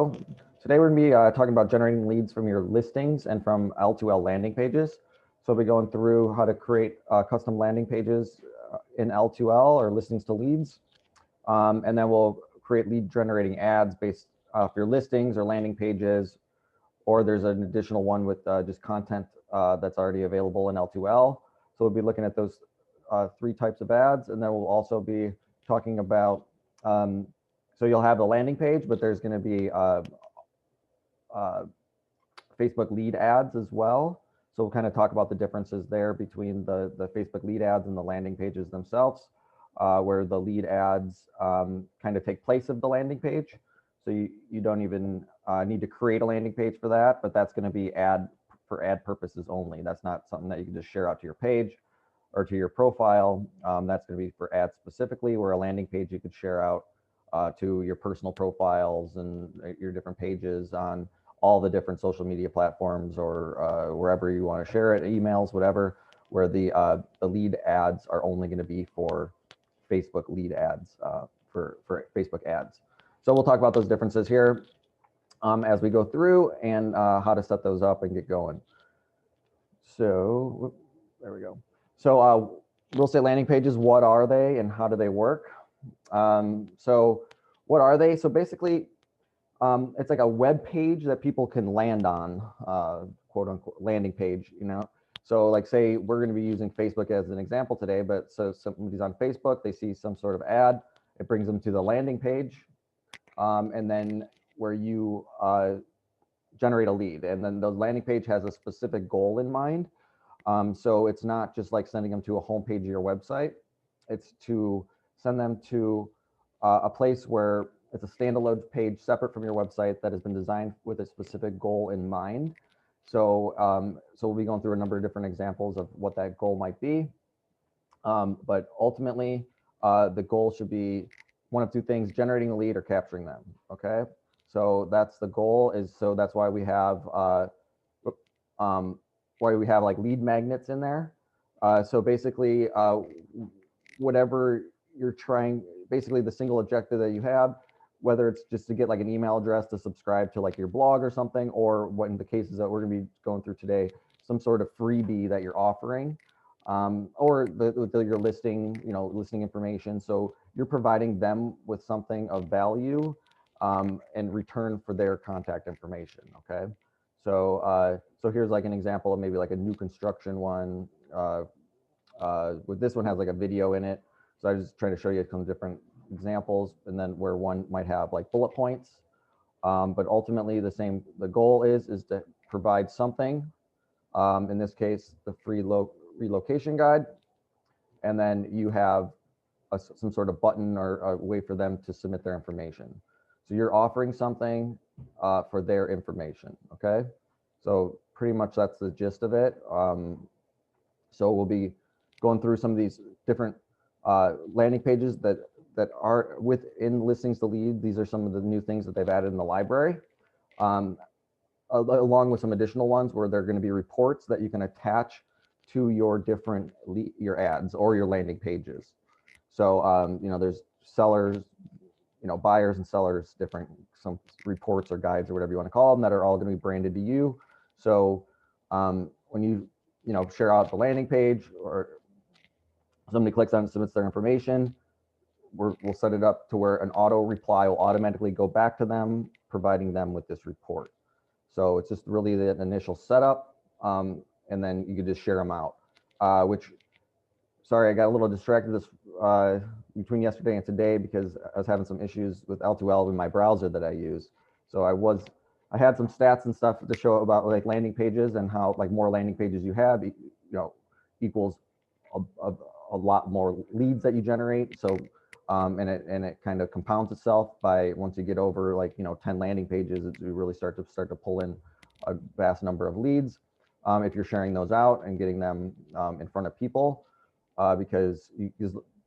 So today we're going to be talking about generating leads from your listings and from L2L landing pages. So we'll be going through how to create custom landing pages in L2L or listings to leads. And then we'll create lead generating ads based off your listings or landing pages, or there's an additional one with just content that's already available in L2L. So we'll be looking at those three types of ads, and then we'll also be talking about so you'll have the landing page, but there's going to be Facebook lead ads as well. So we'll kind of talk about the differences there between the Facebook lead ads and the landing pages themselves, where the lead ads kind of take place of the landing page. So you don't even need to create a landing page for that, but that's going to be for ad purposes only. That's not something that you can just share out to your page or to your profile. That's going to be for ads specifically, where a landing page you could share out to your personal profiles and your different pages on all the different social media platforms or wherever you want to share it, emails, whatever, where the lead ads are only going to be for Facebook lead ads, for Facebook ads. So we'll talk about those differences here as we go through and how to set those up and get going. So there we go. So real estate landing pages, what are they and how do they work? So what are they? So basically, it's like a web page that people can land on, quote unquote landing page, you know? So like say we're going to be using Facebook as an example today, but so somebody's on Facebook, they see some sort of ad, it brings them to the landing page, and then where you generate a lead, and then the landing page has a specific goal in mind. So it's not just like sending them to a homepage of your website. It's to send them to a place where it's a standalone page separate from your website that has been designed with a specific goal in mind. So, so we'll be going through a number of different examples of what that goal might be. But ultimately, the goal should be one of two things: generating a lead or capturing them. Okay, so that's the goal. So that's why we have like lead magnets in there. So basically, whatever you're trying, basically the single objective that you have, whether it's just to get like an email address to subscribe to like your blog or something, or what in the cases that we're going to be going through today, some sort of freebie that you're offering, or your listing, listing information. So you're providing them with something of value in return for their contact information. Okay. So, so here's like an example of maybe like a new construction one. With this one has like a video in it. So I was just trying to show you some different examples, and then where one might have like bullet points. But ultimately the goal is to provide something, in this case, the free relocation guide. And then you have some sort of button or a way for them to submit their information. So you're offering something for their information, okay? So pretty much that's the gist of it. So we'll be going through some of these different landing pages that are within listings to lead. These are some of the new things that they've added in the library, along with some additional ones where they're going to be reports that you can attach to your different your ads or your landing pages. So there's sellers, buyers and sellers, some reports or guides or whatever you want to call them, that are all going to be branded to you. So when you share out the landing page, or somebody clicks on and submits their information, we'll set it up to where an auto reply will automatically go back to them, providing them with this report. So it's just really the initial setup, and then you can just share them out. Sorry, I got a little distracted between yesterday and today because I was having some issues with L2L in my browser that I use. So I had some stats and stuff to show about like landing pages, and how like more landing pages you have, equals a lot more leads that you generate. So and it kind of compounds itself by, once you get over like 10 landing pages, you really start to pull in a vast number of leads if you're sharing those out and getting them in front of people, because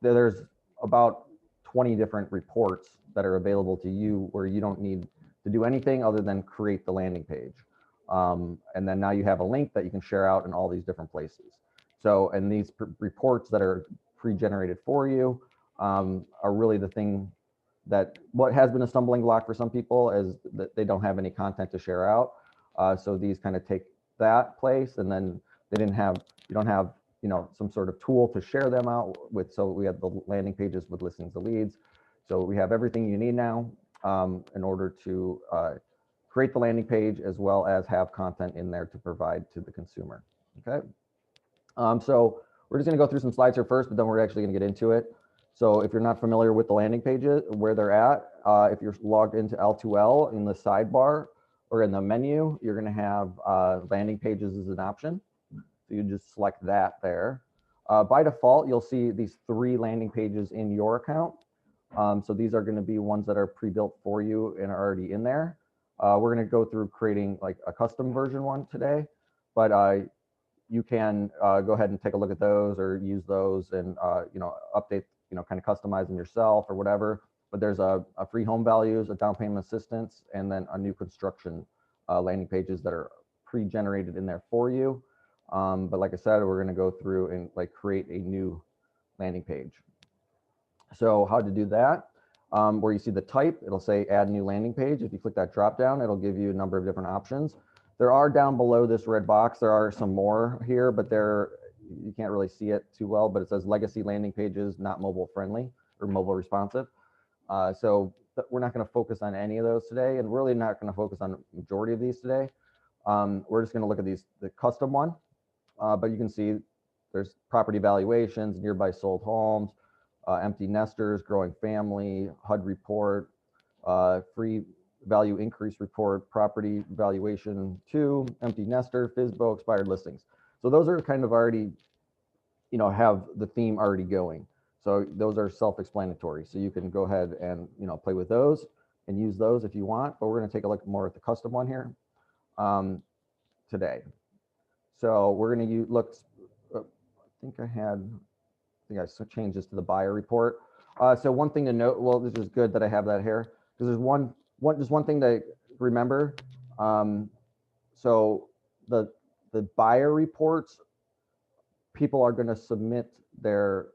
there's about 20 different reports that are available to you where you don't need to do anything other than create the landing page, and then now you have a link that you can share out in all these different places. So, and these reports that are pre-generated for you are really the thing that what has been a stumbling block for some people is that they don't have any content to share out. So these kind of take that place, and then you don't have, some sort of tool to share them out with. So we have the landing pages with listings to leads. So we have everything you need now in order to create the landing page, as well as have content in there to provide to the consumer. Okay. So we're just going to go through some slides here first, but then we're actually going to get into it. So if you're not familiar with the landing pages, where they're at, if you're logged into L2L in the sidebar or in the menu, you're going to have landing pages as an option. So you just select that there. By default, you'll see these 3 landing pages in your account. So these are going to be ones that are pre-built for you and are already in there. We're going to go through creating like a custom version one today, but you can go ahead and take a look at those or use those and update, kind of customize them yourself or whatever. But there's a free home values, a down payment assistance, and then a new construction landing pages that are pre-generated in there for you. But like I said, we're going to go through and like create a new landing page. So how to do that? Where you see the type, it'll say add new landing page. If you click that drop down, it'll give you a number of different options. There are down below this red box, there are some more here, but you can't really see it too well, but it says legacy landing pages, not mobile friendly or mobile responsive. So we're not going to focus on any of those today, and really not going to focus on the majority of these today. We're just going to look at the custom one, but you can see there's property valuations, nearby sold homes, empty nesters, growing family, HUD report, free value increase report, property valuation 2, empty nester, FSBO, expired listings. So those are kind of already, have the theme already going. So those are self-explanatory. So you can go ahead and, play with those and use those if you want, but we're going to take a look more at the custom one here today. So we're going to look, I think I changed this to the buyer report. So one thing to note, well, this is good that I have that here, because there's just one thing to remember. So the buyer reports, people are going to submit their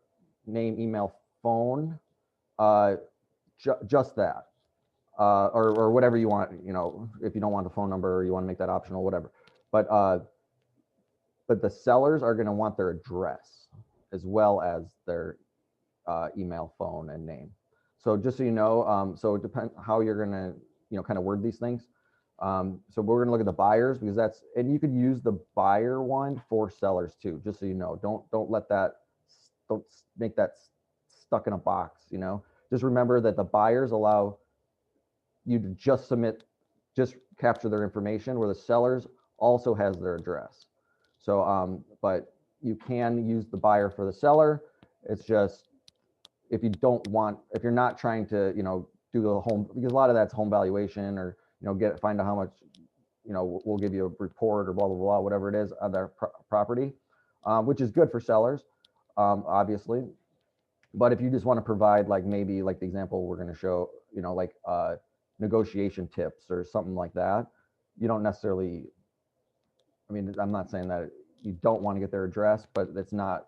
name, email, phone, just that, or whatever you want. If you don't want the phone number or you want to make that optional, whatever. But the sellers are going to want their address as well as their email, phone, and name. So just so you know, so it depends how you're going to, kind of word these things. So we're going to look at the buyers, because and you could use the buyer one for sellers too, just so you know. Don't make that stuck in a box, Just remember that the buyers allow you to just capture their information, where the sellers also has their address. So, but you can use the buyer for the seller. It's just, if you're not trying to, do the home, because a lot of that's home valuation, or, find out how much, we'll give you a report or blah, blah, blah, whatever it is on their property, which is good for sellers, obviously. But if you just want to provide, like, maybe like the example we're going to show, like negotiation tips or something like that, you don't necessarily, I'm not saying that you don't want to get their address, but it's not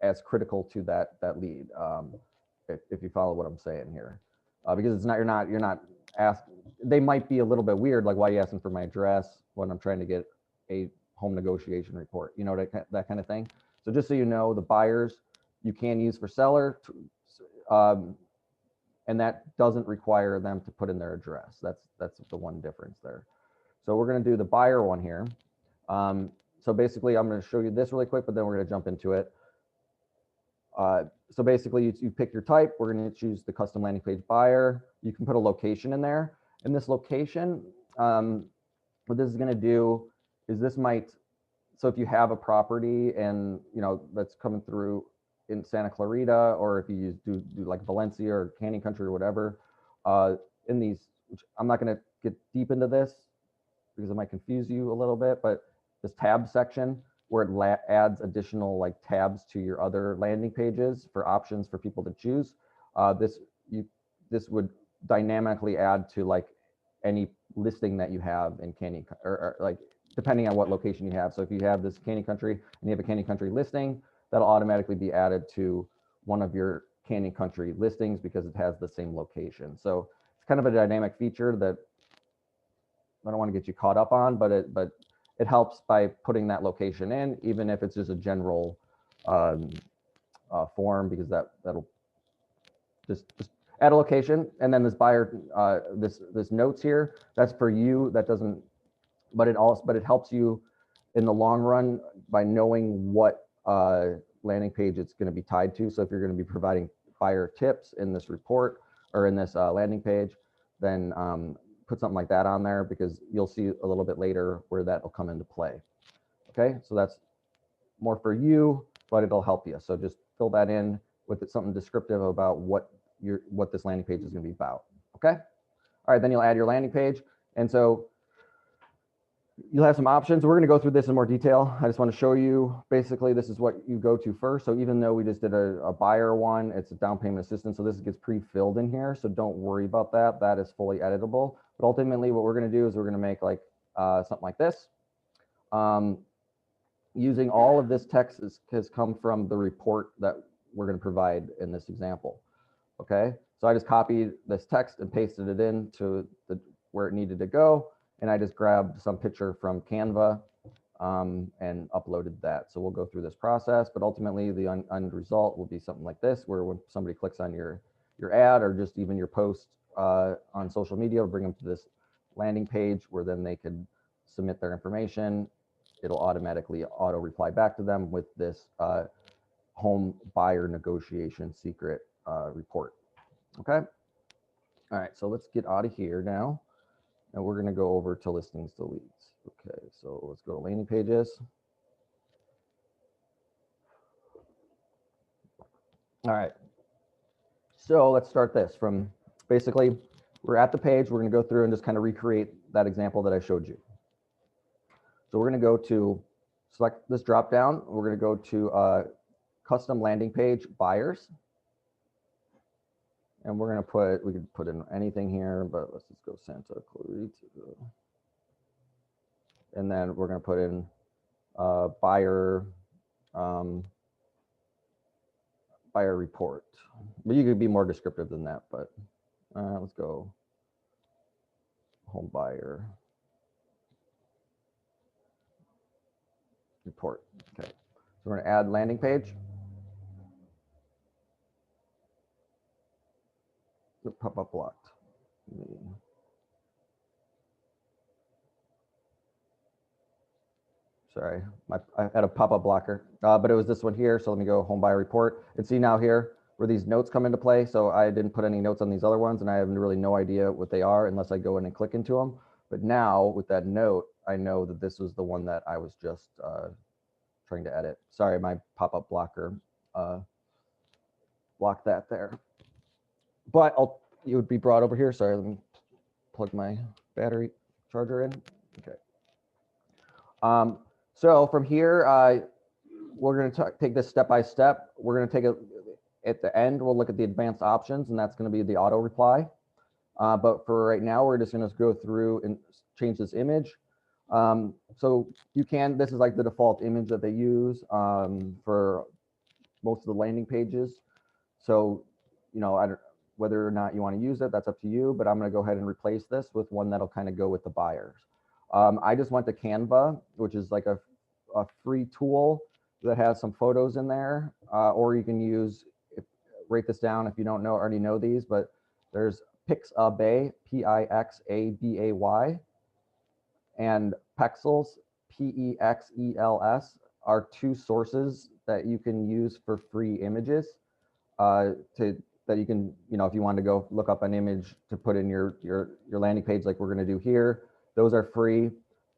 as critical to that lead, if you follow what I'm saying here, because you're not asked. They might be a little bit weird, like, why are you asking for my address when I'm trying to get a home negotiation report, that kind of thing. So just so you know, the buyers you can use for seller, and that doesn't require them to put in their address. That's the one difference there. So we're going to do the buyer one here. So basically, I'm going to show you this really quick, but then we're going to jump into it. So basically, you pick your type. We're going to choose the custom landing page buyer. You can put a location in there. In this location, what this is going to do is so if you have a property and, that's coming through in Santa Clarita, or if you do like Valencia or Canyon Country or whatever, in these, which I'm not going to get deep into this because it might confuse you a little bit, but this tab section where it adds additional like tabs to your other landing pages for options for people to choose. This would dynamically add to like any listing that you have in Canyon, or like depending on what location you have. So if you have this Canyon Country and you have a Canyon Country listing, that'll automatically be added to one of your Canyon Country listings because it has the same location. So it's kind of a dynamic feature that I don't want to get you caught up on, but it helps by putting that location in, even if it's just a general form, because that'll just add a location. And then this buyer, this notes here, that's for you. That doesn't, but it helps you in the long run by knowing what landing page it's going to be tied to. So if you're going to be providing buyer tips in this report or in this landing page, then put something like that on there, because you'll see a little bit later where that will come into play. Okay, so that's more for you, but it'll help you. So just fill that in with something descriptive about what this landing page is going to be about. Okay, all right, then you'll add your landing page, and so you'll have some options. We're going to go through this in more detail. I just want to show you, basically, this is what you go to first. So even though we just did a buyer one, it's a down payment assistance. So this gets pre-filled in here. So don't worry about that. That is fully editable. But ultimately, what we're going to do is we're going to make like something like this. Using all of this text has come from the report that we're going to provide in this example. Okay. So I just copied this text and pasted it into where it needed to go. And I just grabbed some picture from Canva and uploaded that. So we'll go through this process, but ultimately the end result will be something like this, where when somebody clicks on your ad or just even your post on social media, will bring them to this landing page where then they could submit their information. It'll automatically auto reply back to them with this home buyer negotiation secret report. Okay. All right. So let's get out of here now. And we're going to go over to listings to leads. Okay, so let's go to landing pages. All right. So let's start this from basically, we're at the page. We're going to go through and just kind of recreate that example that I showed you. So we're going to go to select this drop down. We're going to go to custom landing page buyers. And we're going to we could put in anything here, but let's just go Santa Clarita. And then we're going to put in buyer report. But you could be more descriptive than that, but let's go home buyer report. Okay, so we're going to add landing page. The pop-up blocked. Sorry, I had a pop-up blocker, but it was this one here. So let me go home buyer report and see now here where these notes come into play. So I didn't put any notes on these other ones, and I have really no idea what they are unless I go in and click into them. But now with that note, I know that this was the one that I was just trying to edit. Sorry, my pop-up blocker blocked that there. But it would be brought over here. Sorry, let me plug my battery charger in. Okay. So from here, we're going to take this step by step. We're going to take it at the end. We'll look at the advanced options, and that's going to be the auto reply. But for right now, we're just going to go through and change this image. So this is like the default image that they use for most of the landing pages. So, whether or not you want to use it, that's up to you, but I'm going to go ahead and replace this with one that'll kind of go with the buyers. I just went to Canva, which is like a free tool that has some photos in there, or you can write this down if you don't already know these, but there's Pixabay, Pixabay, and Pexels, Pexels, are two sources that you can use for free images that you can, if you want to go look up an image to put in your landing page like we're going to do here, those are free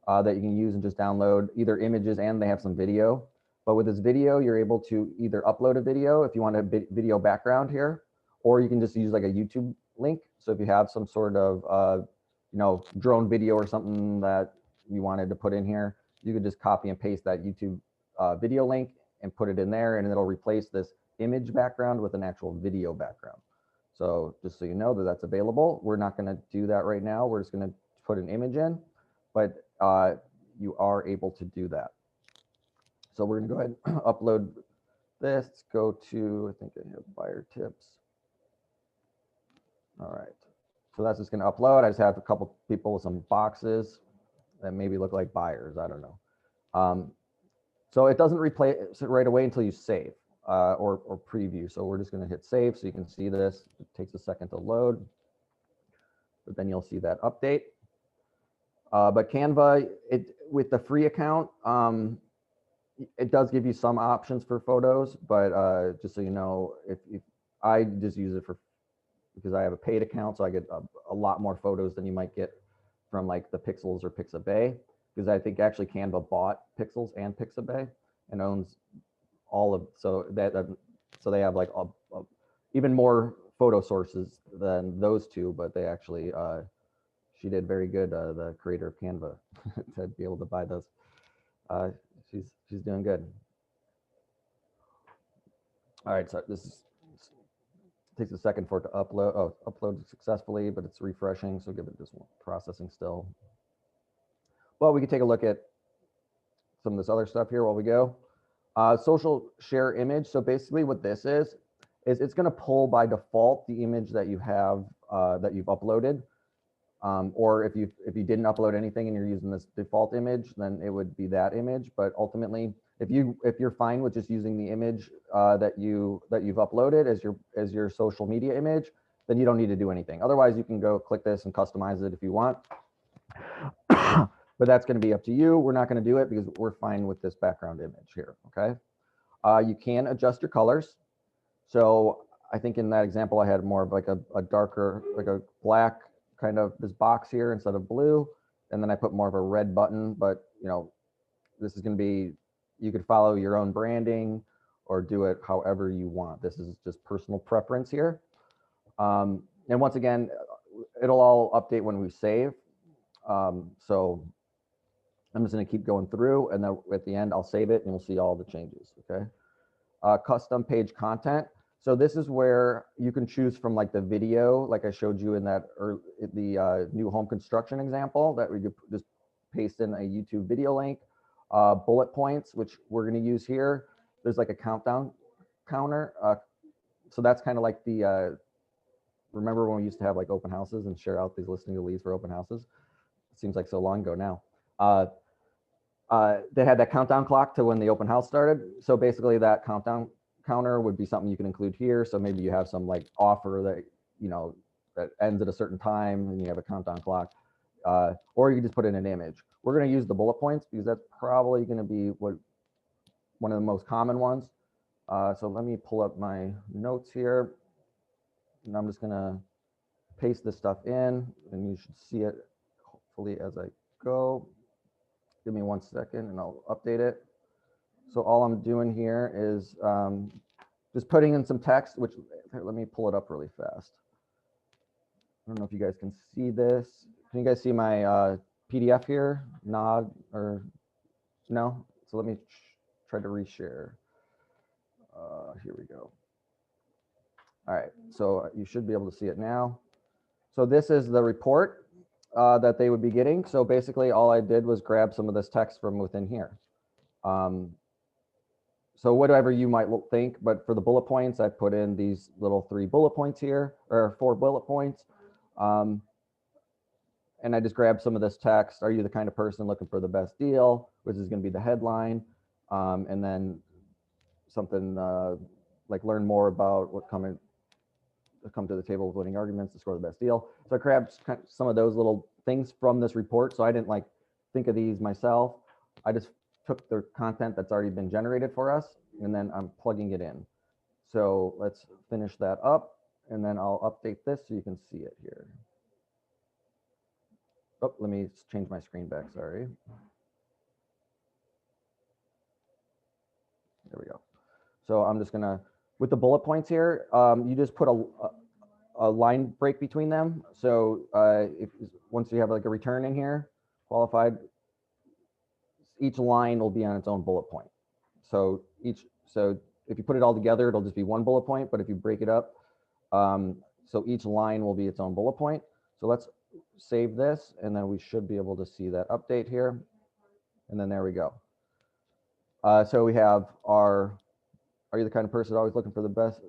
that you can use and just download either images, and they have some video. But with this video, you're able to either upload a video if you want a video background here, or you can just use like a YouTube link. So if you have some sort of, drone video or something that you wanted to put in here, you could just copy and paste that YouTube video link and put it in there, and it'll replace this image background with an actual video background. So just so you know that that's available. We're not going to do that right now. We're just going to put an image in, but you are able to do that. So we're going to go ahead and upload this. Let's go to, I think I have buyer tips. All right. So that's just going to upload. I just have a couple people with some boxes that maybe look like buyers. I don't know. So it doesn't replay it right away until you save or preview. So we're just going to hit save so you can see this. It takes a second to load, but then you'll see that update. But Canva, with the free account, it does give you some options for photos, but just so you know, if I just use it because I have a paid account, so I get a lot more photos than you might get from like the Pixels or Pixabay, because I think actually Canva bought Pixels and Pixabay and owns all of, so they have like even more photo sources than those two, but they actually she did very good, the creator of Canva, to be able to buy those. She's doing good. All right, so this takes a second for it to upload. Oh, uploaded successfully, but it's refreshing, so give it just processing still. Well, we can take a look at some of this other stuff here while we go. Social share image. So basically what this is it's going to pull by default the image that you have that you've uploaded. Or if you didn't upload anything and you're using this default image, then it would be that image. But ultimately, if you're fine with just using the image that you've uploaded as your social media image, then you don't need to do anything. Otherwise, you can go click this and customize it if you want. But that's going to be up to you. We're not going to do it because we're fine with this background image here. Okay. You can adjust your colors. So I think in that example, I had more of like a darker, like a black kind of this box here instead of blue. And then I put more of a red button, but you know, this is going to be, you could follow your own branding or do it however you want. This is just personal preference here. And once again, it'll all update when we save. So I'm just going to keep going through, and then at the end, I'll save it and we'll see all the changes. Okay. Custom page content. So this is where you can choose from like the video, like I showed you in that the new home construction example, that we could just paste in a YouTube video link, bullet points, which we're going to use here. There's like a countdown counter. So that's kind of like the, remember when we used to have like open houses and share out these listing to leads for open houses? It seems like so long ago now. They had that countdown clock to when the open house started. So basically that countdown counter would be something you can include here. So maybe you have some like offer that, you know, that ends at a certain time and you have a countdown clock, or you can just put in an image. We're going to use the bullet points because that's probably going to be one of the most common ones. So let me pull up my notes here, and I'm just going to paste this stuff in, and you should see it hopefully as I go. Give me 1 second and I'll update it. So all I'm doing here is just putting in some text, which, let me pull it up really fast. I don't know if you guys can see this. Can you guys see my PDF here? Nod or no? So let me try to reshare. Here we go. All right, so you should be able to see it now. So this is the report that they would be getting. So basically all I did was grab some of this text from within here. So whatever you might think, but for the bullet points, I put in these little 3 bullet points here, or 4 bullet points. And I just grabbed some of this text. Are you the kind of person looking for the best deal? Which is going to be the headline. And then something like learn more about what come to the table with winning arguments to score the best deal. So I grabbed some of those little things from this report. So I didn't like think of these myself. I just took the content that's already been generated for us, and then I'm plugging it in. So let's finish that up, and then I'll update this so you can see it here. Oh, let me change my screen back, sorry. There we go. So I'm just gonna, with the bullet points here, you just put a line break between them. So once you have like a return in here, qualified, each line will be on its own bullet point. So if you put it all together, it'll just be 1 bullet point, but if you break it up, so each line will be its own bullet point. So let's save this, and then we should be able to see that update here. And then there we go. So we have our are you the kind of person always looking for the best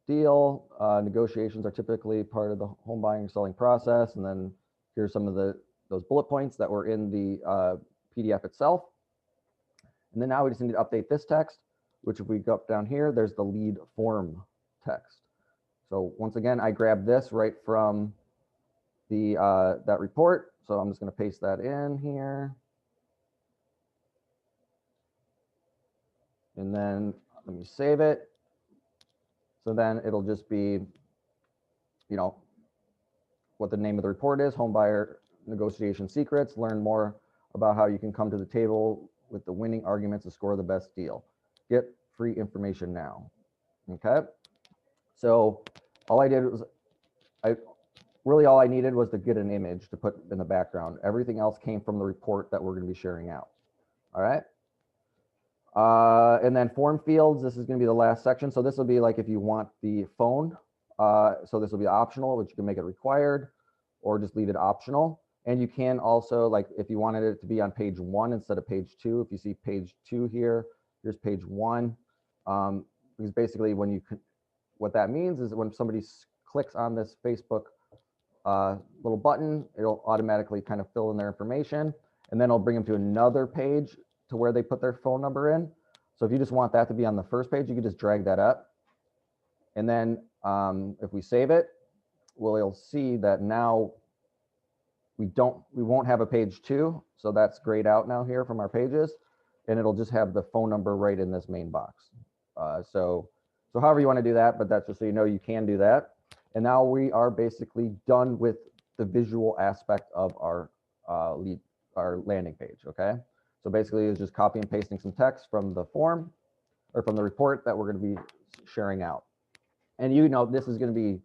deal? Negotiations are typically part of the home buying and selling process. And then here's some of those bullet points that were in the PDF itself. And then now we just need to update this text, which if we go up down here, there's the lead form text. So once again, I grabbed this right from the that report. So I'm just going to paste that in here. And then let me save it. So then it'll just be, you know, what the name of the report is, Home Buyer Negotiation Secrets. Learn more about how you can come to the table with the winning arguments to score the best deal. Get free information now. Okay. So all I did was, all I needed was to get an image to put in the background. Everything else came from the report that we're going to be sharing out. All right. And then form fields, this is going to be the last section. So this will be like if you want the phone. So this will be optional, which you can make it required or just leave it optional. And you can also, like if you wanted it to be on page 1 instead of page 2, if you see page 2 here, here's page 1. Because basically when you can, what that means is when somebody clicks on this Facebook little button, it'll automatically kind of fill in their information, and then it'll bring them to another page to where they put their phone number in. So if you just want that to be on the first page, you can just drag that up. And then if we save it, you'll see that now we won't have a page 2. So that's grayed out now here from our pages, and it'll just have the phone number right in this main box. So however you want to do that, but that's just so you know you can do that. And now we are basically done with the visual aspect of our landing page. Okay. So basically it's just copy and pasting some text from the form or from the report that we're going to be sharing out. And this is going to be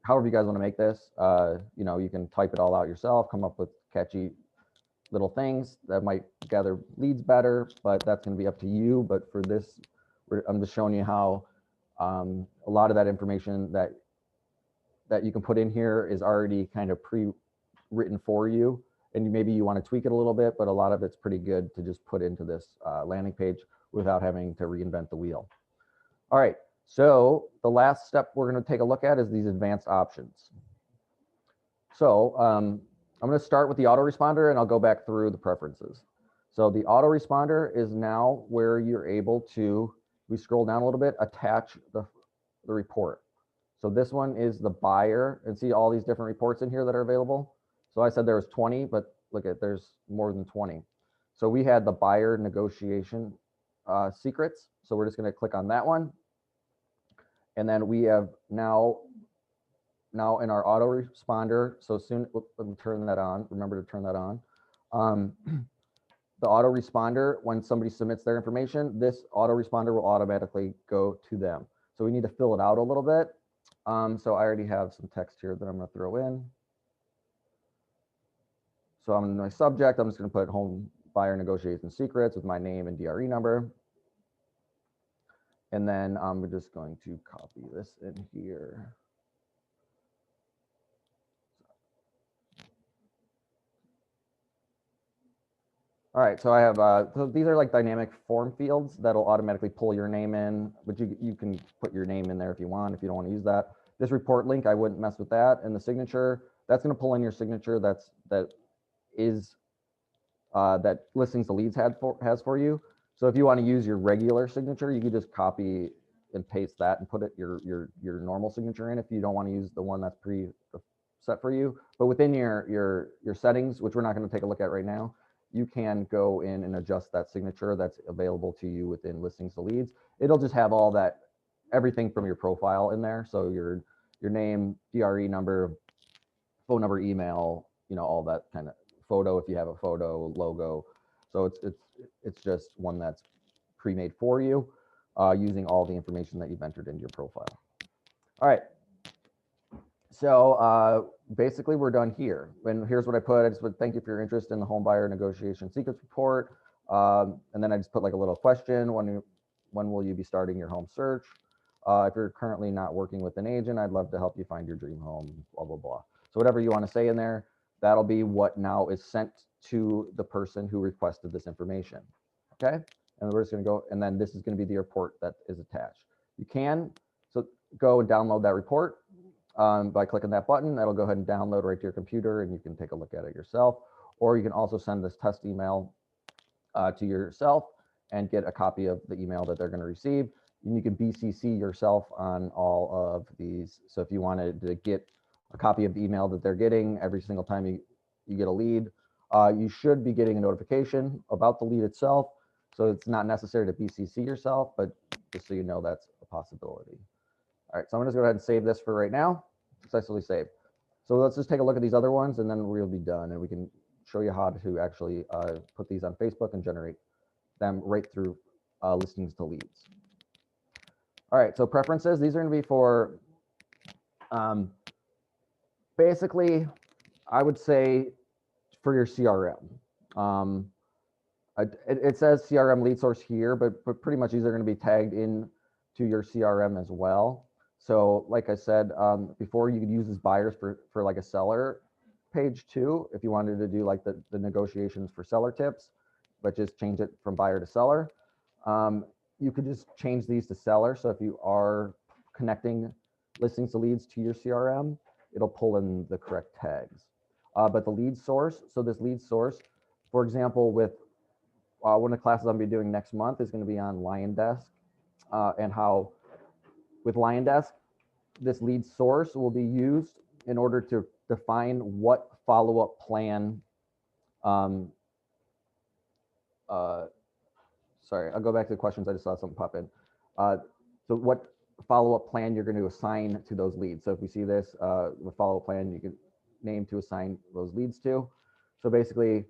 however you guys want to make this. You can type it all out yourself, come up with catchy little things that might gather leads better, but that's going to be up to you. But for this, I'm just showing you how a lot of that information that you can put in here is already kind of pre-written for you. And maybe you want to tweak it a little bit, but a lot of it's pretty good to just put into this landing page without having to reinvent the wheel. All right, so the last step we're going to take a look at is these advanced options. So I'm going to start with the autoresponder, and I'll go back through the preferences. So the autoresponder is now where you're able to, we scroll down a little bit, attach the report. So this one is the buyer, and see all these different reports in here that are available. So I said there was 20, but look at, there's more than 20. So we had the buyer negotiation secrets. So we're just going to click on that one. And then we have now in our autoresponder. So soon, let me turn that on. Remember to turn that on. The autoresponder, when somebody submits their information, this autoresponder will automatically go to them. So we need to fill it out a little bit. So I already have some text here that I'm going to throw in. So I'm in my subject, I'm just going to put home buyer negotiation secrets with my name and DRE number. And then I'm just going to copy this in here. All right, so I have, so these are like dynamic form fields that'll automatically pull your name in, but you can put your name in there if you want, if you don't want to use that. This report link, I wouldn't mess with that. And the signature, that's going to pull in your signature that Listings to Leads has for you. So if you want to use your regular signature, you can just copy and paste that and put it your normal signature in if you don't want to use the one that's pre-set for you. But within your settings, which we're not going to take a look at right now, you can go in and adjust that signature that's available to you within Listings to Leads. It'll just have all that, everything from your profile in there. So your name, DRE number, phone number, email, all that kind of photo if you have a photo, logo. So it's just one that's pre-made for you using all the information that you've entered into your profile. All right. So basically we're done here. And here's what I put. I just would thank you for your interest in the home buyer negotiation secrets report. And then I just put like a little question. When will you be starting your home search? If you're currently not working with an agent, I'd love to help you find your dream home, blah, blah, blah. So whatever you want to say in there, that'll be what now is sent to the person who requested this information. Okay. and we're just going to go, and then this is going to be the report that is attached. You can go and download that report by clicking that button. That'll go ahead and download right to your computer, and you can take a look at it yourself. Or you can also send this test email to yourself and get a copy of the email that they're going to receive. And you can BCC yourself on all of these. So if you wanted to get a copy of the email that they're getting every single time you get a lead, you should be getting a notification about the lead itself. So it's not necessary to BCC yourself, but just so you know, that's a possibility. All right, so I'm going to go ahead and save this for right now. Successfully saved. So let's just take a look at these other ones, and then we'll be done, and we can show you how to actually put these on Facebook and generate them right through listings to leads. All right, so preferences. These are going to be for basically, I would say for your CRM. It says CRM lead source here, but pretty much these are going to be tagged in to your CRM as well. So like I said before, you could use these buyers for like a seller page too, if you wanted to do like the negotiations for seller tips, but just change it from buyer to seller. You could just change these to seller. So if you are connecting listings to leads to your CRM, it'll pull in the correct tags. But the lead source, so this lead source, for example, with one of the classes I'm going to be doing next month is going to be on LionDesk, and how with LionDesk, this lead source will be used in order to define what follow-up plan. Sorry, I'll go back to the questions. I just saw something pop in. So what follow-up plan you're going to assign to those leads. So if we see this, the follow-up plan, you can name to assign those leads to. So basically,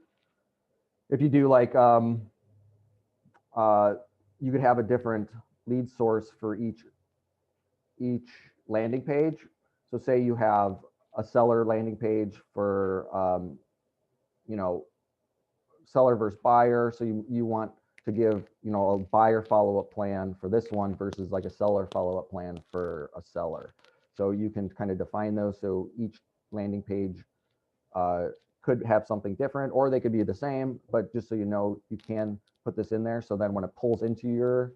if you do like, you could have a different lead source for each landing page. So say you have a seller landing page for, you know, seller versus buyer. So you want to give, you know, a buyer follow-up plan for this one versus like a seller follow-up plan for a seller. So you can kind of define those. So each landing page could have something different, or they could be the same, but just so you know, you can put this in there. So then when it pulls into your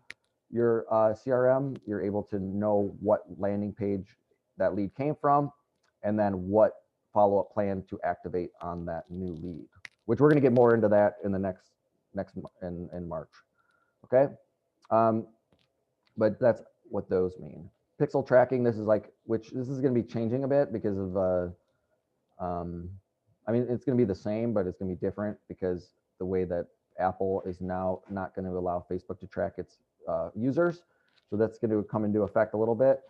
CRM, you're able to know what landing page that lead came from, and then what follow-up plan to activate on that new lead, which we're going to get more into that in the next in March. Okay. But that's what those mean. Pixel tracking, this is like, this is going to be changing a bit because of, I mean, it's going to be the same, but it's going to be different because the way that Apple is now not going to allow Facebook to track its users. So that's going to come into effect a little bit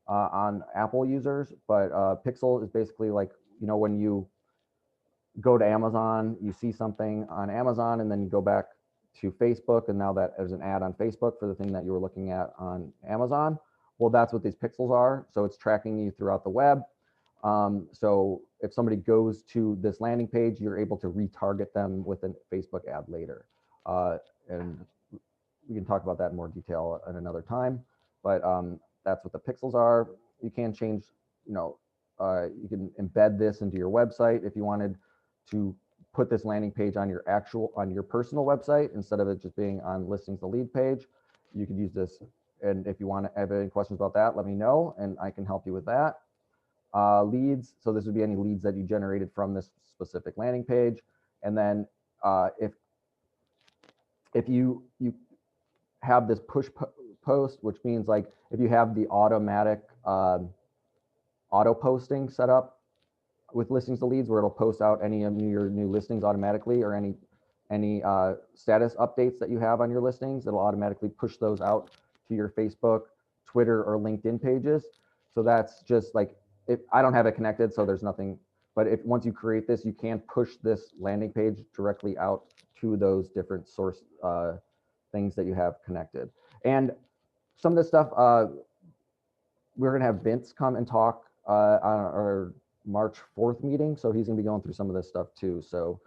on Apple users. But Pixel is basically like, you know, when you go to Amazon, you see something on Amazon, and then you go back to Facebook, and now that there's an ad on Facebook for the thing that you were looking at on Amazon. Well, that's what these pixels are. So it's tracking you throughout the web. So if somebody goes to this landing page, you're able to retarget them with a Facebook ad later. And we can talk about that in more detail at another time, but that's what the pixels are. You can change, you know, you can embed this into your website if you wanted to put this landing page on your personal website instead of it just being on listings to lead page. You could use this, and if you want to have any questions about that, let me know and I can help you with that. Leads, so this would be any leads that you generated from this specific landing page. And then if you have this push post, which means like if you have the automatic auto posting set up with listings to leads, where it'll post out any of your new listings automatically, or any status updates that you have on your listings, it'll automatically push those out to your Facebook, Twitter, or LinkedIn pages. So that's just like, if I don't have it connected, so there's nothing, but if once you create this, you can push this landing page directly out to those different source things that you have connected. And some of this stuff, we're gonna have Vince come and talk on our March 4th meeting. So he's gonna be going through some of this stuff too. So,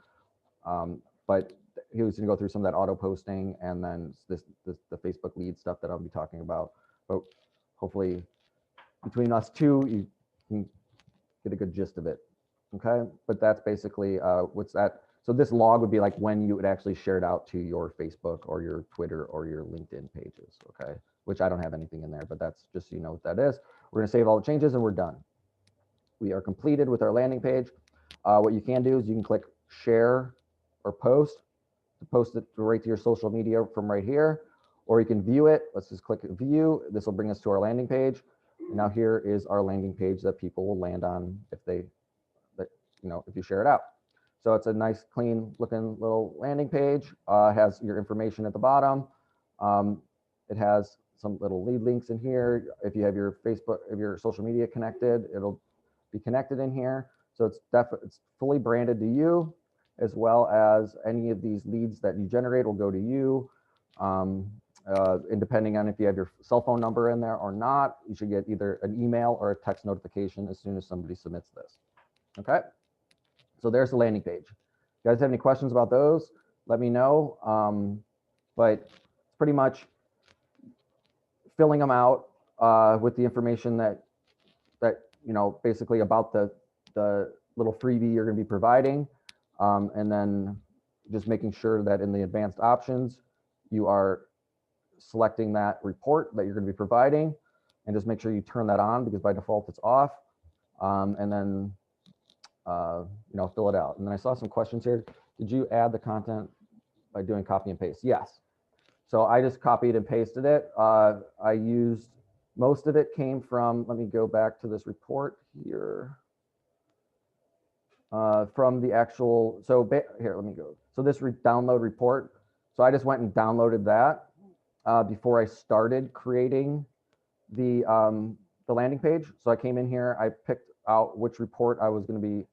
but he was gonna go through some of that auto posting, and then the Facebook lead stuff that I'll be talking about. But hopefully between us two, you can get a good gist of it. Okay, but that's basically what's that. So this log would be like when you would actually share it out to your Facebook or your Twitter or your LinkedIn pages, okay? Which I don't have anything in there, but that's just so you know what that is. We're gonna save all the changes and we're done. We are completed with our landing page. What you can do is you can click share or post to post it right to your social media from right here, or you can view it. Let's just click view. This will bring us to our landing page. And now here is our landing page that people will land on if they, if you share it out. So it's a nice, clean looking little landing page. Has your information at the bottom. It has some little lead links in here. If you have your Facebook, if your social media connected, it'll be connected in here. So it's fully branded to you, as well as any of these leads that you generate will go to you. And depending on if you have your cell phone number in there or not, you should get either an email or a text notification as soon as somebody submits this. Okay. So there's the landing page. If you guys have any questions about those, let me know. But it's pretty much filling them out with the information that basically about the little freebie you're going to be providing, and then just making sure that in the advanced options you are selecting that report that you're going to be providing, and just make sure you turn that on because by default it's off, and then fill it out. And then I saw some questions here. Did you add the content by doing copy and paste? Yes. So I just copied and pasted it. I used, most of it came from, let me go back to this report here. From the actual, here, let me go. So this download report. So I just went and downloaded that before I started creating the landing page. So I came in here, I picked out which report I was going to be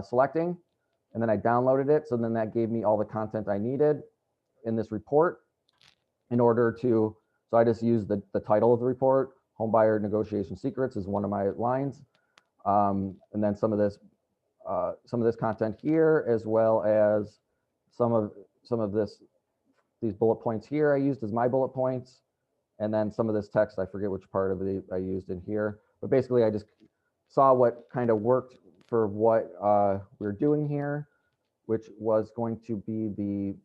selecting, and then I downloaded it. So then that gave me all the content I needed in this report in order to, so I just used the title of the report, Home Buyer Negotiation Secrets is one of my lines. And then some of this content here, as well as some of these bullet points here I used as my bullet points. And then some of this text, I forget which part of it I used in here, but basically I just saw what kind of worked for what we're doing here, which was going to be the,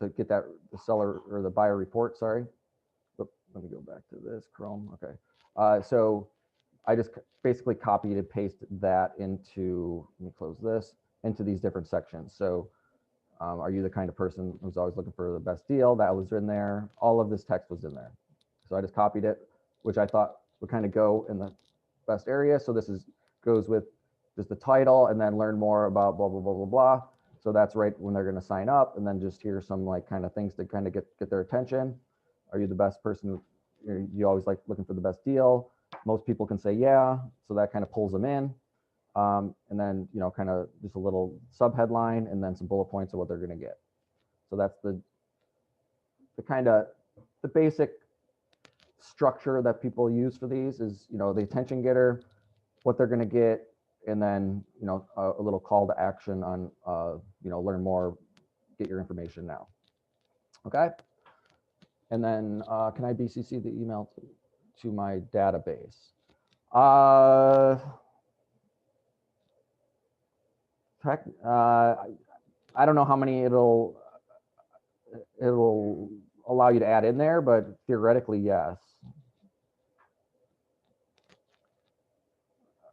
to get that the seller or the buyer report, sorry. Let me go back to this Chrome. Okay. So I just basically copied and pasted that into, let me close this, into these different sections. So are you the kind of person who's always looking for the best deal? That was in there. All of this text was in there. So I just copied it, which I thought would kind of go in the best area. So this goes with just the title and then learn more about blah, blah, blah, blah, blah. So that's right when they're going to sign up, and then just hear some like kind of things to kind of get their attention. Are you the best person? You always like looking for the best deal. Most people can say, yeah. So that kind of pulls them in. And then, kind of just a little sub headline and then some bullet points of what they're going to get. So that's the kind of the basic structure that people use for these is, the attention getter, what they're going to get, and then, a little call to action on, learn more, get your information now. Okay. And then can I BCC the email to my database? I don't know how many it'll allow you to add in there, but theoretically, yes.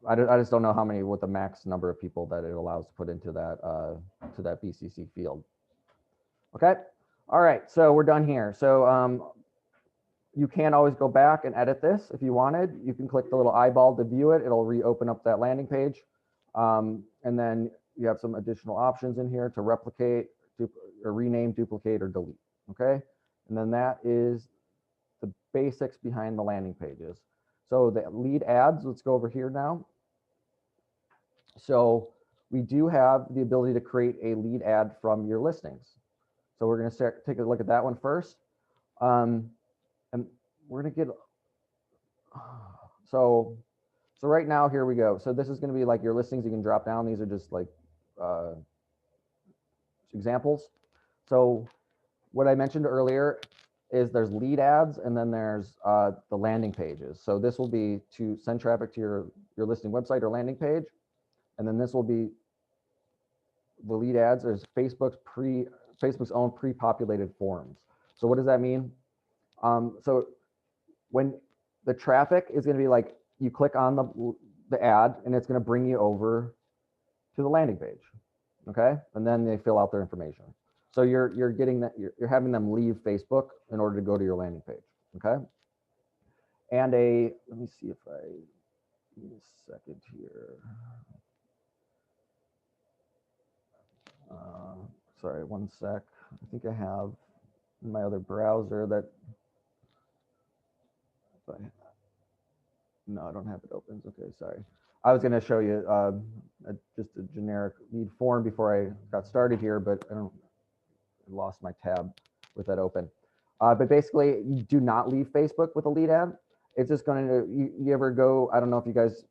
I just don't know what the max number of people that it allows to put into that to that BCC field. Okay. All right. So we're done here. So you can always go back and edit this if you wanted. You can click the little eyeball to view it. It'll reopen up that landing page. And then you have some additional options in here to replicate, or rename, duplicate, or delete. Okay. And then that is the basics behind the landing pages. So the lead ads, let's go over here now. So we do have the ability to create a lead ad from your listings. So we're going to take a look at that one first. And we're going to get, so right now, here we go. So this is going to be like your listings. You can drop down. These are just like examples. So what I mentioned earlier is there's lead ads, and then there's the landing pages. So this will be to send traffic to your listing website or landing page. And then this will be the lead ads is Facebook's own pre-populated forms. So what does that mean? So when the traffic is going to be like, you click on the ad and it's going to bring you over to the landing page, okay? And then they fill out their information. So you're getting that, you're having them leave Facebook in order to go to your landing page, okay? And let me see if give me a second here. Sorry, one sec. I think I have in my other browser that, no, I don't have it open. Okay, sorry. I was going to show you just a generic lead form before I got started here, but I lost my tab with that open. But basically, you do not leave Facebook with a lead ad. It's just going to, you ever go, I don't know if you guys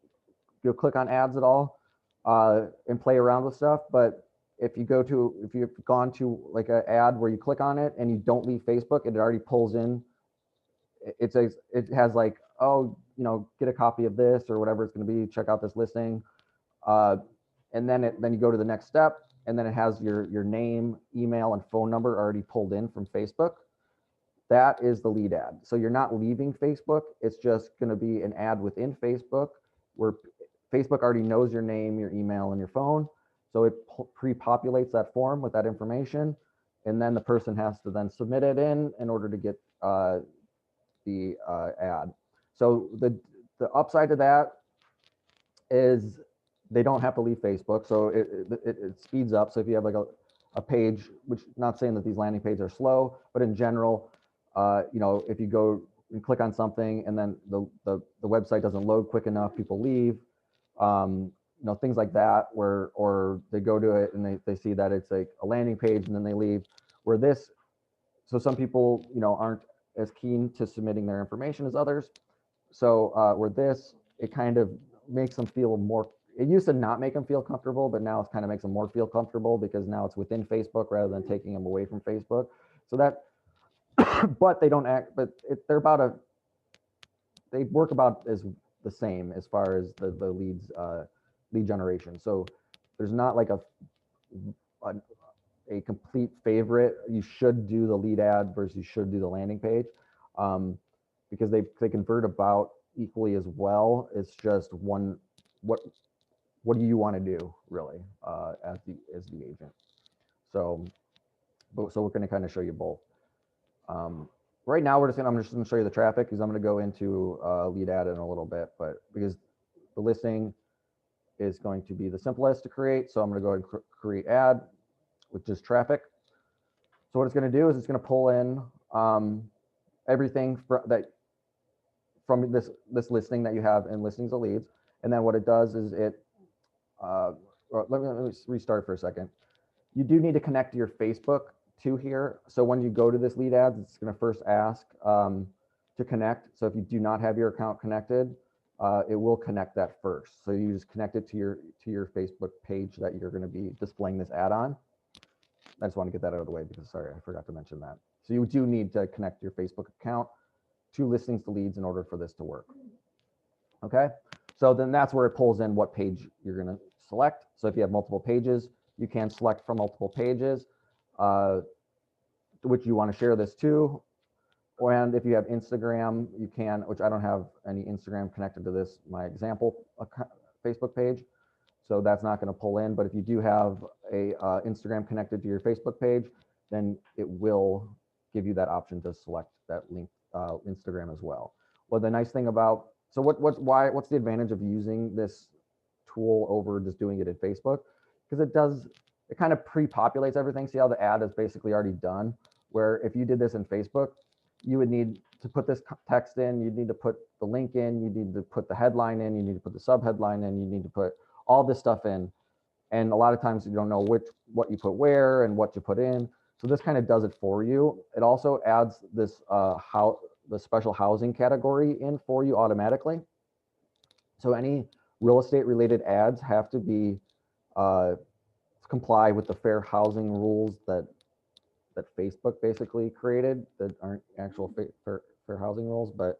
go click on ads at all and play around with stuff, but if you've gone to like an ad where you click on it and you don't leave Facebook, it already pulls in. It has like, oh, get a copy of this or whatever it's going to be. Check out this listing, and then you go to the next step, and then it has your name, email, and phone number already pulled in from Facebook. That is the lead ad. So you're not leaving Facebook. It's just going to be an ad within Facebook where Facebook already knows your name, your email, and your phone. So it pre-populates that form with that information, and then the person has to then submit it in order to get the ad. So the upside to that is they don't have to leave Facebook. So it speeds up. So if you have like a page, which not saying that these landing pages are slow, but in general, if you go and click on something and then the website doesn't load quick enough, people leave. Things like that, or they go to it and they see that it's like a landing page and then they leave. So some people, aren't as keen to submitting their information as others. So it kind of makes them feel more, it used to not make them feel comfortable, but now it kind of makes them more feel comfortable because now it's within Facebook rather than taking them away from Facebook. So that, but they don't act, but they work about as the same as far as the lead generation. So there's not like a complete favorite. You should do the lead ad versus you should do the landing page, because they convert about equally as well. It's just one, what do you want to do really as the agent? So we're going to kind of show you both. Right now I'm just going to show you the traffic because I'm going to go into lead ad in a little bit, but because the listing is going to be the simplest to create, so I'm going to go and create ad with just traffic. So what it's going to do is it's going to pull in everything from this listing that you have in listings of leads, and then what it does is let me restart for a second. You do need to connect to your Facebook to here. So when you go to this lead ads, it's going to first ask to connect. So if you do not have your account connected, it will connect that first. So you just connect it to your Facebook page that you're going to be displaying this ad on. I just want to get that out of the way because, sorry, I forgot to mention that. So you do need to connect your Facebook account to listings to leads in order for this to work. Okay, so then that's where it pulls in what page you're going to select. So if you have multiple pages, you can select from multiple pages which you want to share this to. And if you have Instagram, you can, which I don't have any Instagram connected to this, my example Facebook page. So that's not going to pull in. But if you do have a Instagram connected to your Facebook page, then it will give you that option to select that link Instagram as well. Well, the nice thing about, so what's the advantage of using this tool over just doing it in Facebook? Because it kind of pre-populates everything. See how the ad is basically already done, where if you did this in Facebook, you would need to put this text in, you'd need to put the link in, you need to put the headline in, you need to put the subheadline in, you need to put all this stuff in. And a lot of times you don't know what you put where and what you put in. So this kind of does it for you. It also adds this the special housing category in for you automatically. So any real estate related ads have to be comply with the fair housing rules that Facebook basically created, that aren't actual fair housing rules, but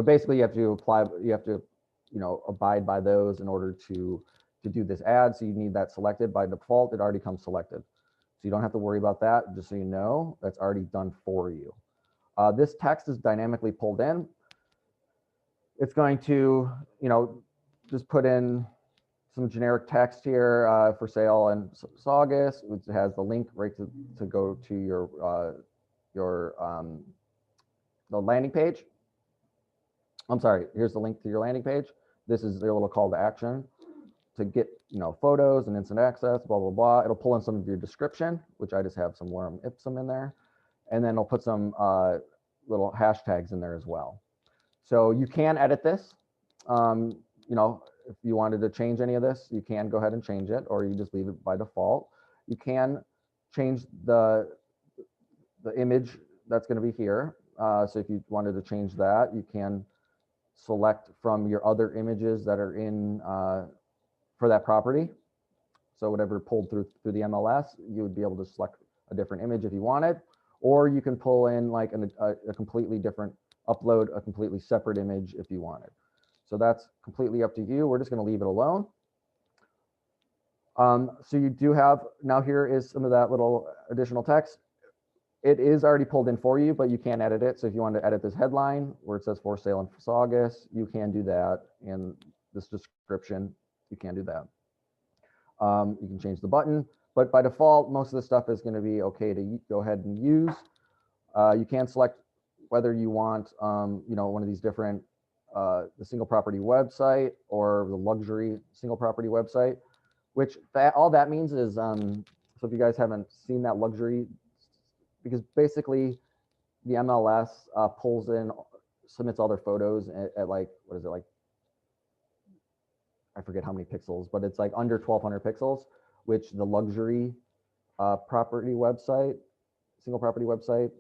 basically you have to abide by those in order to to do this ad. So you need that selected. By default, it already comes selected. So you don't have to worry about that. Just so you know, that's already done for you. This text is dynamically pulled in. It's going to, just put in some generic text here, for sale in Saugus, which has the link right to go to the landing page. I'm sorry, here's the link to your landing page. This is their little call to action to get, photos and instant access, blah, blah, blah. It'll pull in some of your description, which I just have some lorem ipsum in there. And then it'll put some little hashtags in there as well. So you can edit this. If you wanted to change any of this, you can go ahead and change it, or you just leave it by default. You can change the image that's going to be here. So if you wanted to change that, you can select from your other images that are in for that property. So whatever pulled through the MLS, you would be able to select a different image if you wanted, or you can pull in like a completely different, upload a completely separate image if you wanted. So that's completely up to you. We're just going to leave it alone. So you do have, now here is some of that little additional text. It is already pulled in for you, but you can edit it. So if you want to edit this headline where it says for sale in Saugus, you can do that. And this description, you can do that. You can change the button, but by default, most of the stuff is going to be okay to go ahead and use. You can select whether you want, one of these different, the single property website or the luxury single property website, which all that means is, so if you guys haven't seen that luxury, because basically the MLS pulls in, submits all their photos at like, what is it, like, I forget how many pixels, but it's like under 1200 pixels, which the luxury property website, single property website,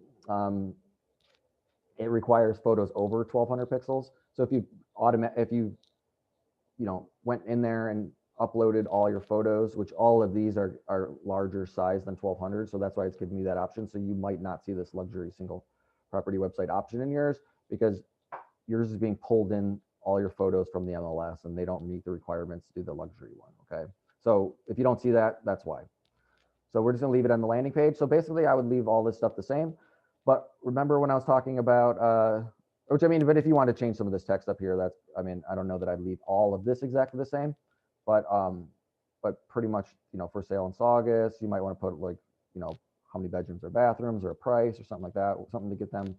it requires photos over 1200 pixels. So if you went in there and uploaded all your photos, which all of these are larger size than 1200, so that's why it's giving you that option. So you might not see this luxury single property website option in yours, because yours is being pulled in all your photos from the MLS, and they don't meet the requirements to do the luxury one. Okay, so if you don't see that, that's why. So we're just gonna leave it on the landing page. So basically I would leave all this stuff the same, but remember when I was talking about, but if you want to change some of this text up here, that's, I don't know that I'd leave all of this exactly the same, but pretty much, for sale in Saugus, you might want to put like, how many bedrooms or bathrooms or a price or something like that, something to get them,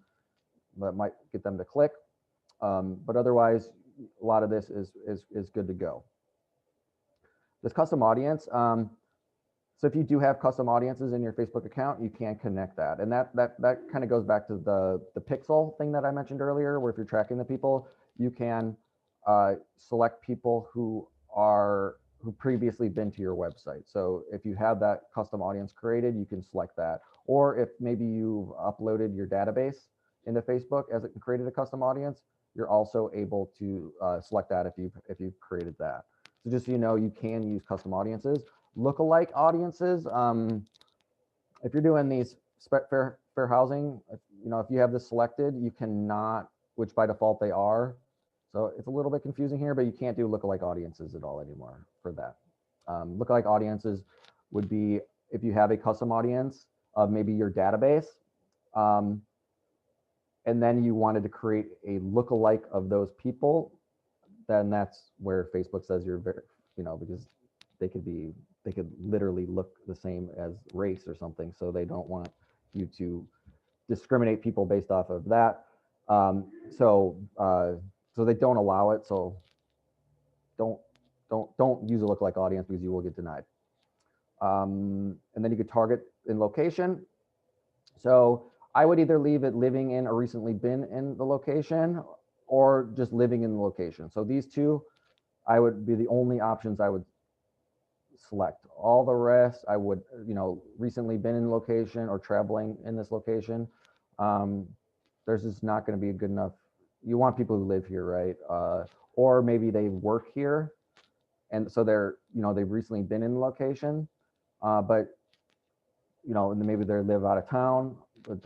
that might get them to click. But otherwise, a lot of this is good to go. This custom audience. So if you do have custom audiences in your Facebook account, you can connect that. And that kind of goes back to the pixel thing that I mentioned earlier, where if you're tracking the people, you can select people who previously been to your website. So if you have that custom audience created, you can select that. Or if maybe you've uploaded your database into Facebook as it created a custom audience, you're also able to select that if you've created that. So just so you know, you can use custom audiences. Lookalike audiences, if you're doing these fair housing, if you have this selected, you cannot, which by default they are. So it's a little bit confusing here, but you can't do lookalike audiences at all anymore for that. Lookalike audiences would be if you have a custom audience of maybe your database, and then you wanted to create a lookalike of those people, then that's where Facebook says you're very, because they could literally look the same as race or something. So they don't want you to discriminate people based off of that. So they don't allow it. So don't use a lookalike audience, because you will get denied. And then you could target in location. So I would either leave it living in or recently been in the location, or just living in the location. So these two, I would be the only options I would select. All the rest, I would, recently been in location or traveling in this location. There's just not going to be a good enough. You want people who live here, right? Or maybe they work here, and so they're, they've recently been in the location, but and maybe they live out of town, but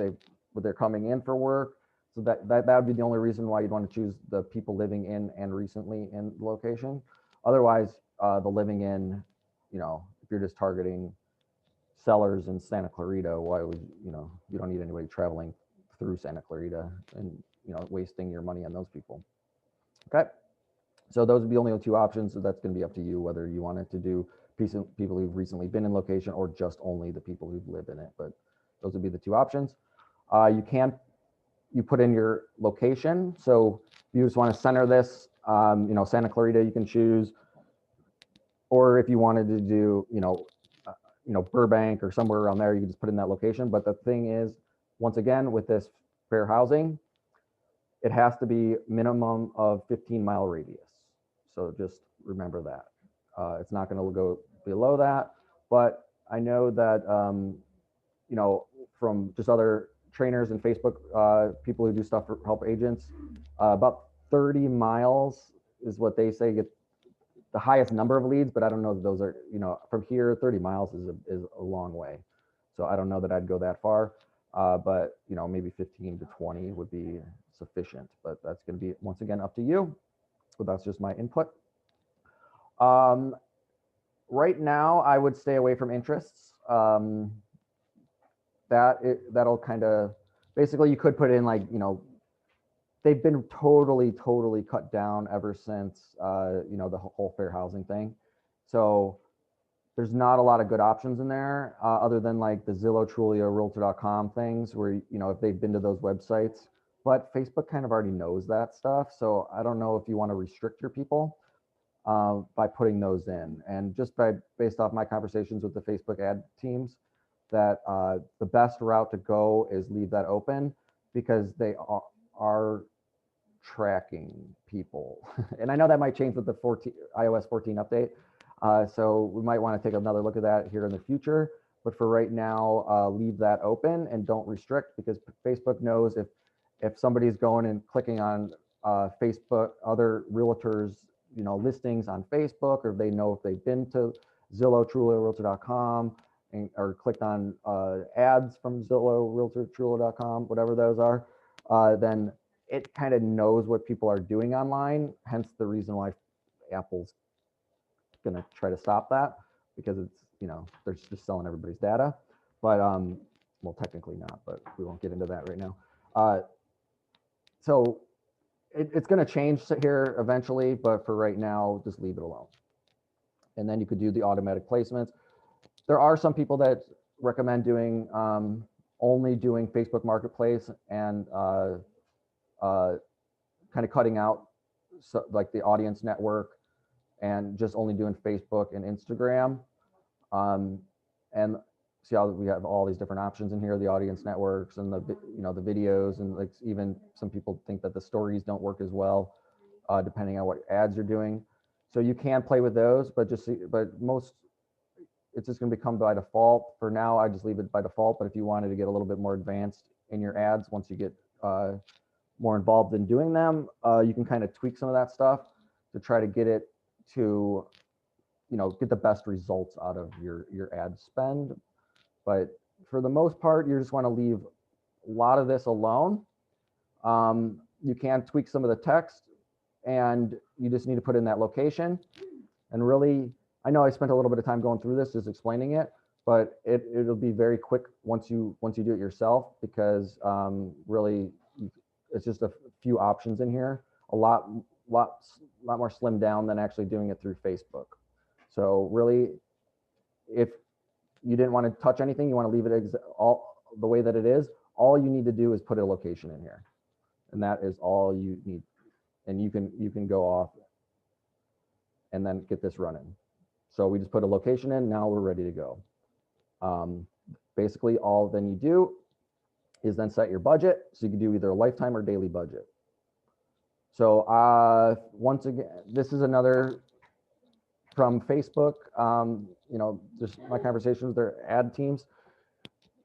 they're coming in for work. So that would be the only reason why you'd want to choose the people living in and recently in the location. Otherwise, the living in, if you're just targeting sellers in Santa Clarita, why would, you don't need anybody traveling through Santa Clarita and, wasting your money on those people. Okay. So those would be only the two options. So that's going to be up to you whether you wanted to do people who've recently been in location or just only the people who live in it. But those would be the two options. You put in your location. So if you just want to center this, Santa Clarita, you can choose, or if you wanted to do, Burbank or somewhere around there, you can just put in that location. But the thing is, once again, with this fair housing, it has to be minimum of 15-mile radius. So just remember that. It's not going to go below that. But I know that, from just other trainers and Facebook people who do stuff for help agents, about 30 miles is what they say get the highest number of leads, but I don't know that those are, from here, 30 miles is a long way. So I don't know that I'd go that far, but maybe 15 to 20 would be sufficient, but that's going to be, once again, up to you. So that's just my input. Right now, I would stay away from interests. That'll kind of, basically you could put in like, they've been totally cut down ever since, the whole fair housing thing. So there's not a lot of good options in there, other than like the Zillow, Trulia, Realtor.com things where, if they've been to those websites, but Facebook kind of already knows that stuff. So I don't know if you want to restrict your people by putting those in. And just based off my conversations with the Facebook ad teams, that the best route to go is leave that open, because they are tracking people. And I know that might change with the iOS 14 update. So we might want to take another look at that here in the future. But for right now, leave that open and don't restrict, because Facebook knows if somebody's going and clicking on Facebook, other realtors, listings on Facebook, or they know if they've been to Zillow, Trulia, Realtor.com, or clicked on ads from Zillow, Realtor, Trulia.com, whatever those are, then it kind of knows what people are doing online. Hence the reason why Apple's going to try to stop that, because it's, they're just selling everybody's data. But well, technically not, but we won't get into that right now. So it's going to change here eventually, but for right now, just leave it alone. And then you could do the automatic placements. There are some people that recommend doing only doing Facebook Marketplace and kind of cutting out like the audience network and just only doing Facebook and Instagram. And see how we have all these different options in here, the audience networks and the videos, and like even some people think that the stories don't work as well, depending on what ads you're doing. So you can play with those, but most, it's just going to become by default. For now, I just leave it by default. But if you wanted to get a little bit more advanced in your ads, once you get more involved in doing them, you can kind of tweak some of that stuff to try to get it to, get the best results out of your ad spend. But for the most part, you just want to leave a lot of this alone. You can tweak some of the text, and you just need to put in that location. And really, I know I spent a little bit of time going through this, just explaining it, but it'll be very quick once you do it yourself, because really it's just a few options in here, a lot more slimmed down than actually doing it through Facebook. So really, if you didn't want to touch anything, you want to leave it all the way that it is, all you need to do is put a location in here, and that is all you need. And you can go off and then get this running. So we just put a location in, now we're ready to go. Basically all then you do is then set your budget. So you can do either a lifetime or daily budget. So once again, this is another from Facebook, just my conversations with their ad teams.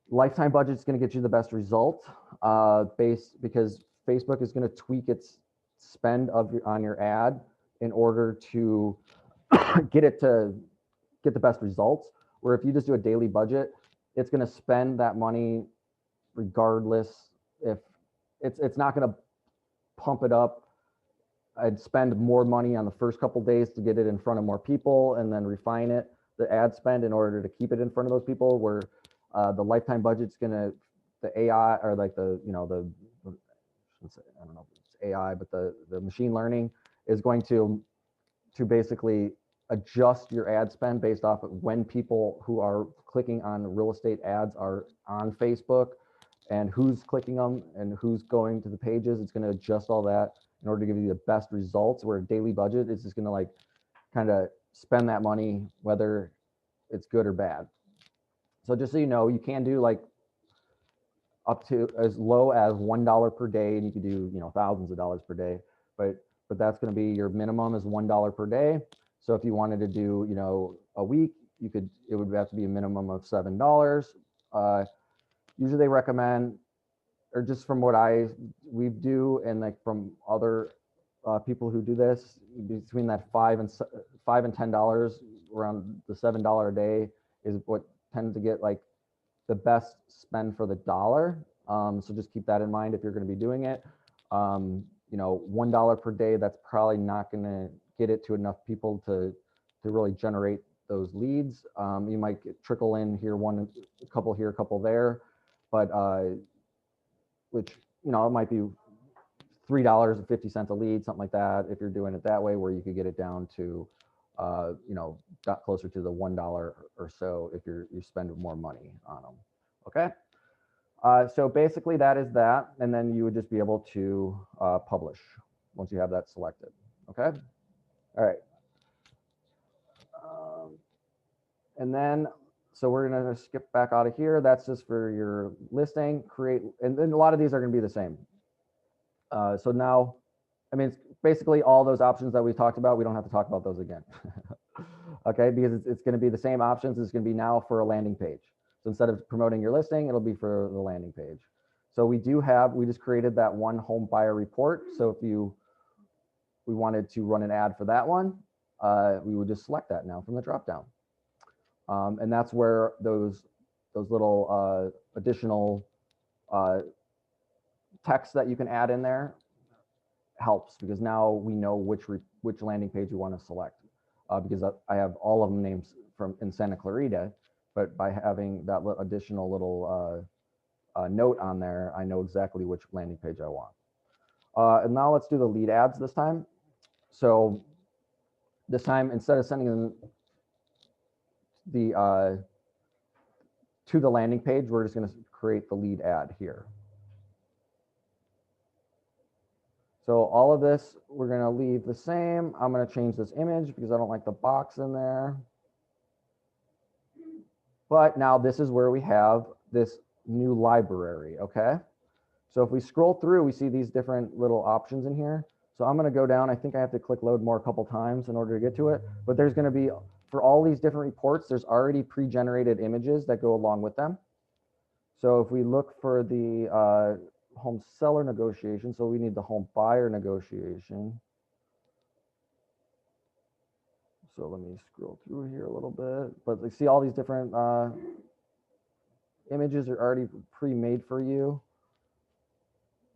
Lifetime budget is going to get you the best result, because Facebook is going to tweak its spend on your ad in order to get the best results. Where if you just do a daily budget, it's going to spend that money regardless. If it's not going to pump it up I'd spend more money on the first couple days to get it in front of more people and then refine it, the ad spend, in order to keep it in front of those people, where the lifetime budget's gonna, the AI, or like the, you know, the, I don't know if it's AI, but the machine learning is going to basically adjust your ad spend based off of when people who are clicking on real estate ads are on Facebook, and who's clicking them and who's going to the pages. It's going to adjust all that in order to give you the best results, where a daily budget is just going to like kind of spend that money whether it's good or bad. So just so you know, you can do like up to as low as $1 per day, and you could do, you know, thousands of dollars per day, but that's going to be your minimum is $1 per day. So if you wanted to do, you know, a week, you could, it would have to be a minimum of $7. Usually they recommend, or just from what we do, and like from other people who do this, between that $5 and $10, around the $7 a day is what tends to get like the best spend for the dollar. So just keep that in mind if you're going to be doing it. You know, $1 per day, that's probably not going to get it to enough people to really generate those leads. You might trickle in here, a couple here, a couple there, but which, you know, it might be $3.50 a lead, something like that, if you're doing it that way, where you could get it down to, you know, got closer to the $1 or so if you spend more money on them. Okay. So basically that is that, and then you would just be able to publish once you have that selected. Okay. All right. And then, so we're going to skip back out of here. That's just for your listing, create, and then a lot of these are going to be the same. So now, I mean, it's basically all those options that we talked about, we don't have to talk about those again. Okay, because it's going to be the same options. It's going to be now for a landing page. So instead of promoting your listing, it'll be for the landing page. So we just created that one home buyer report. So if we wanted to run an ad for that one, we would just select that now from the dropdown. And that's where those little additional text that you can add in there helps, because now we know which landing page we want to select, because I have all of them named in Santa Clarita, but by having that additional little note on there, I know exactly which landing page I want. And now let's do the lead ads this time. So this time, instead of sending them to the landing page, we're just going to create the lead ad here. So all of this, we're going to leave the same. I'm going to change this image because I don't like the box in there. But now this is where we have this new library, okay? So if we scroll through, we see these different little options in here. So I'm going to go down. I think I have to click load more a couple times in order to get to it. But there's going to be, for all these different reports, there's already pre-generated images that go along with them. So if we look for the home seller negotiation, so we need the home buyer negotiation. So let me scroll through here a little bit, but you see all these different images are already pre-made for you.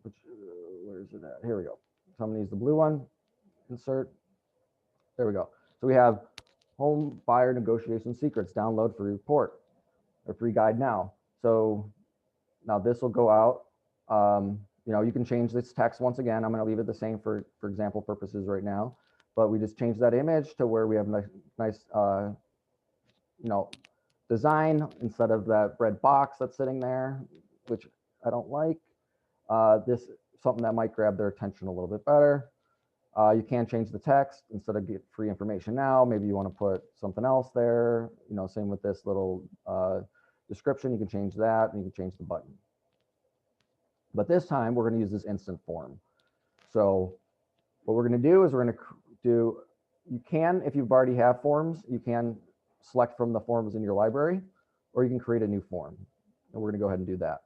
Which, where is it at? Here we go. So I'm gonna use the blue one, insert. There we go. So we have home buyer negotiation secrets, download free report or free guide now. So now this will go out. You know, you can change this text once again. I'm going to leave it the same for example purposes right now, but we just change that image to where we have nice you know, design instead of that red box that's sitting there, which I don't like. This is something that might grab their attention a little bit better. You can change the text. Instead of get free information now, maybe you want to put something else there. You know, same with this little description. You can change that, and you can change the button. But this time we're going to use this instant form. So what we're going to do is we're going to do, you can, if you've already have forms, you can select from the forms in your library, or you can create a new form. And we're going to go ahead and do that.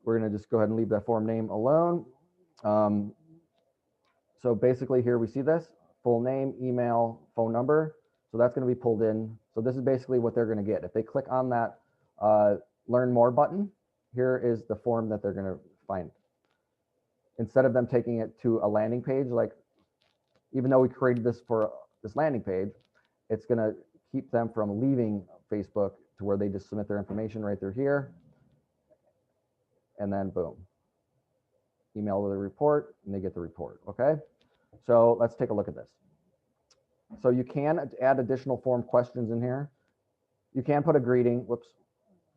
We're going to just go ahead and leave that form name alone. So basically here we see this, full name, email, phone number. So that's going to be pulled in. So this is basically what they're going to get. If they click on that learn more button, here is the form that they're going to find. instead of them taking it to a landing page, like even though we created this for this landing page, it's going to keep them from leaving Facebook to where they just submit their information right through here. And then boom, email the report and they get the report. Okay. So let's take a look at this. So you can add additional form questions in here. You can put a greeting. Whoops.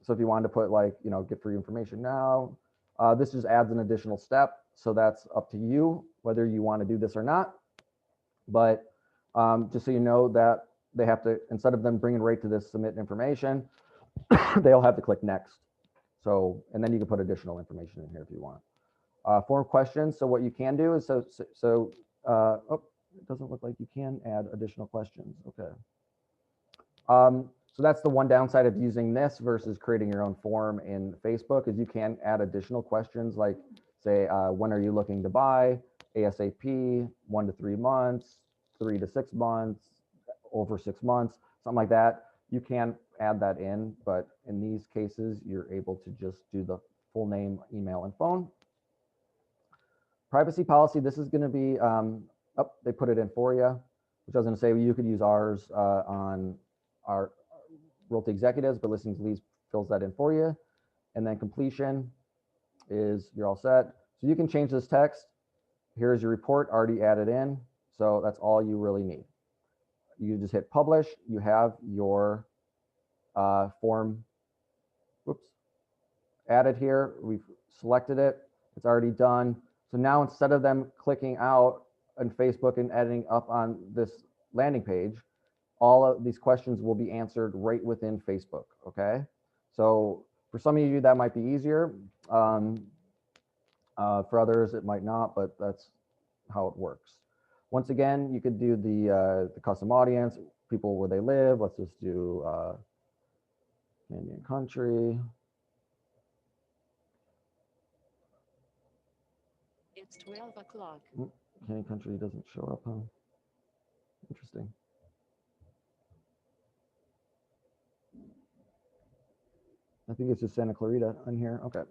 So if you wanted to put like, you know, get free information now, this just adds an additional step. So that's up to you whether you want to do this or not. But just so you know that they have to, instead of them bringing right to this submit information, they'll have to click next. So, and then you can put additional information in here if you want. Form questions. So what you can do is, oh, it doesn't look like you can add additional questions. Okay. So that's the one downside of using this versus creating your own form in Facebook, is you can add additional questions like say, when are you looking to buy? ASAP, 1 to 3 months, 3 to 6 months, over 6 months, something like that. You can add that in, but in these cases, you're able to just do the full name, email, and phone. Privacy policy, this is going to be, they put it in for you, which I was going to say, well, you could use ours on our Realty Executives, but Listings Leads fills that in for you. And then completion is you're all set. So you can change this text. Here's your report already added in. So that's all you really need. You just hit publish. You have your form added here. We've selected it. It's already done. So now instead of them clicking out on Facebook and editing up on this landing page, all of these questions will be answered right within Facebook. Okay. So for some of you, that might be easier. For others, it might not, but that's how it works. Once again, you could do the custom audience, people where they live. Let's just do Indian country. It's 12 o'clock. Canadian country doesn't show up, huh? Interesting. I think it's just Santa Clarita on here. Okay.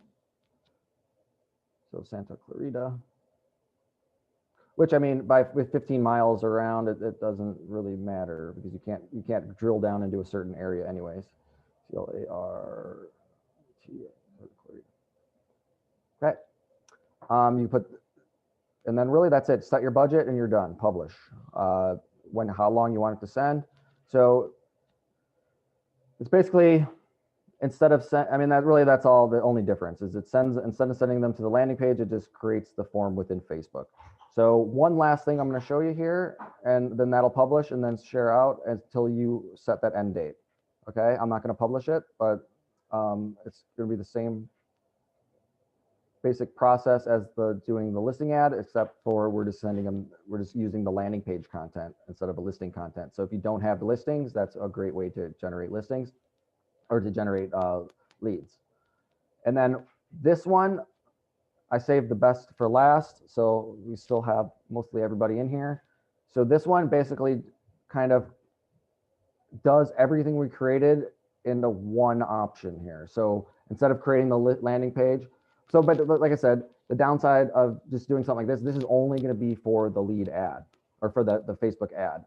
So Santa Clarita, which I mean, with 15 miles around, it doesn't really matter because you can't drill down into a certain area anyways. C-L-A-R-T. Okay. You put, and then really that's it. Set your budget and you're done. Publish. How long you want it to send. So it's basically, instead of that's all. The only difference is it sends, instead of sending them to the landing page, it just creates the form within Facebook. So one last thing I'm going to show you here, and then that'll publish and then share out until you set that end date. Okay, I'm not going to publish it, but it's going to be the same basic process as doing the listing ad, except for we're just using the landing page content instead of a listing content. So if you don't have the listings, that's a great way to generate listings or to generate leads. And then this one, I saved the best for last. So we still have mostly everybody in here. So this one basically kind of does everything we created into one option here. So instead of creating the landing page, but like I said, the downside of just doing something like this is only going to be for the lead ad or for the Facebook ad.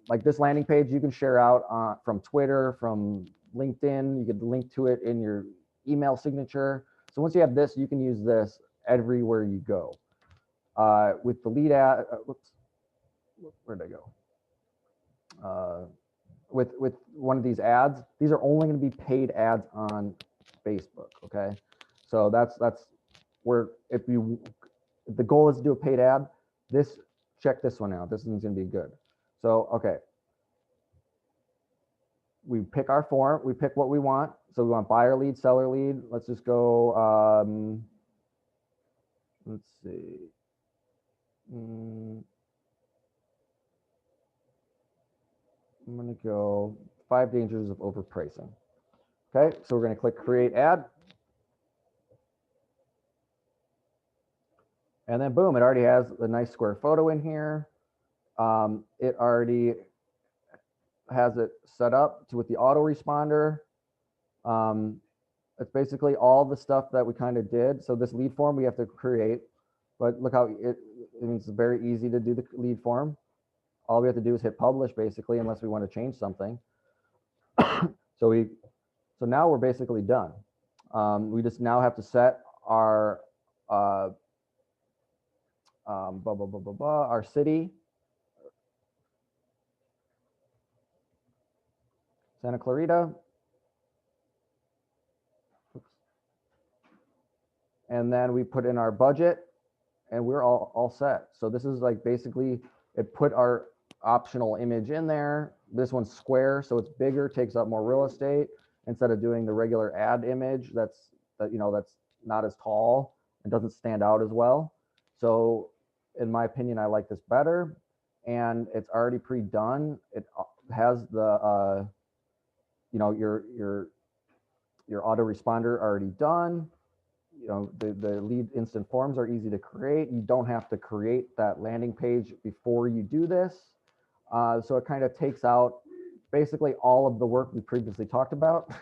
Like this landing page, you can share out from Twitter, from LinkedIn. You could link to it in your email signature. So once you have this, you can use this everywhere you go. With the lead ad, where'd I go? With one of these ads, these are only going to be paid ads on Facebook. Okay, so that's where if the goal is to do a paid ad, check this one out. This one's going to be good. So okay, we pick our form, we pick what we want. So we want buyer lead, seller lead. Let's just go. Let's see. I'm going to go 5 dangers of overpricing. Okay, so we're going to click create ad. And then boom, it already has a nice square photo in here. It already has it set up with the autoresponder. It's basically all the stuff that we kind of did. So this lead form we have to create. But look how it's very easy to do the lead form. All we have to do is hit publish basically, unless we want to change something. So now we're basically done. We just now have to set our our city, Santa Clarita. Oops. And then we put in our budget and we're all set. So this is like basically it put our optional image in there. This one's square, so it's bigger, takes up more real estate instead of doing the regular ad image that's not as tall and doesn't stand out as well. So in my opinion, I like this better, and it's already pre-done. It has the your autoresponder already done. The lead instant forms are easy to create. You don't have to create that landing page before you do this. So it kind of takes out basically all of the work we previously talked about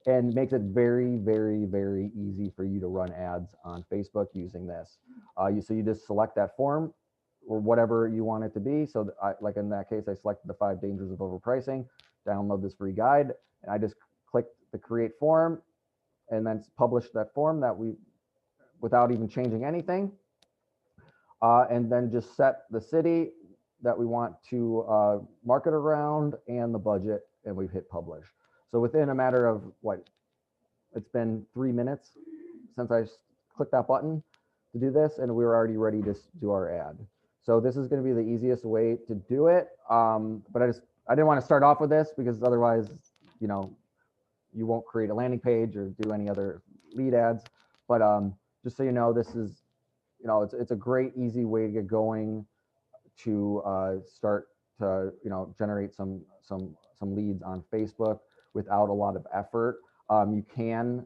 and makes it very, very, very easy for you to run ads on Facebook using this. So you just select that form or whatever you want it to be. So like in that case, I selected the 5 dangers of overpricing, download this free guide, and I just clicked the create form and then publish that form without even changing anything. And then just set the city that we want to market around and the budget, and we've hit publish. So within a matter of it's been 3 minutes since I clicked that button to do this, and we were already ready to do our ad. So this is going to be the easiest way to do it. But I didn't want to start off with this because otherwise, you won't create a landing page or do any other lead ads. But just so you know, this is, it's a great, easy way to get going to start to, generate some leads on Facebook without a lot of effort. You can,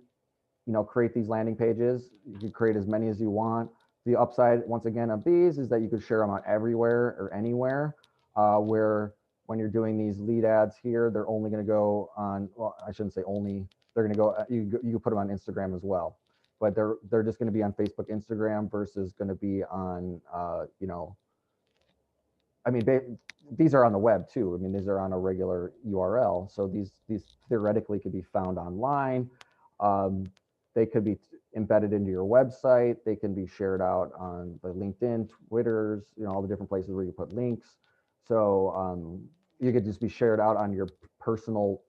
create these landing pages. You can create as many as you want. The upside, once again, of these is that you could share them on everywhere or anywhere, where when you're doing these lead ads here, they're only going to go on, well, I shouldn't say only, they're going to go, you can put them on Instagram as well, but they're just going to be on Facebook, Instagram versus going to be on, I mean, these are on the web too. I mean, these are on a regular URL. So these theoretically could be found online. They could be embedded into your website. They can be shared out on the LinkedIn, Twitters, all the different places where you put links. So you could just be shared out on your personal,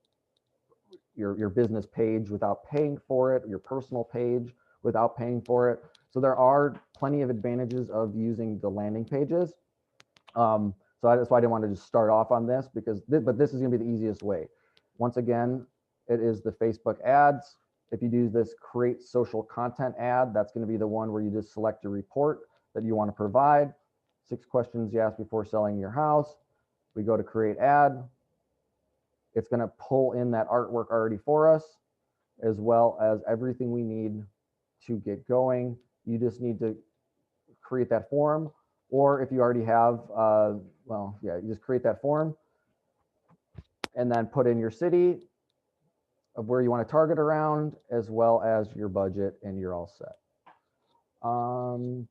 your business page without paying for it, your personal page without paying for it. So there are plenty of advantages of using the landing pages. So that's why I didn't want to just start off on this but this is going to be the easiest way. Once again, it is the Facebook ads. If you do this create social content ad, that's going to be the one where you just select your report that you want to provide. 6 questions you ask before selling your house. We go to create ad. It's going to pull in that artwork already for us, as well as everything we need to get going. You just need to create that form, or if you already have, you just create that form and then put in your city of where you want to target around, as well as your budget, and you're all set.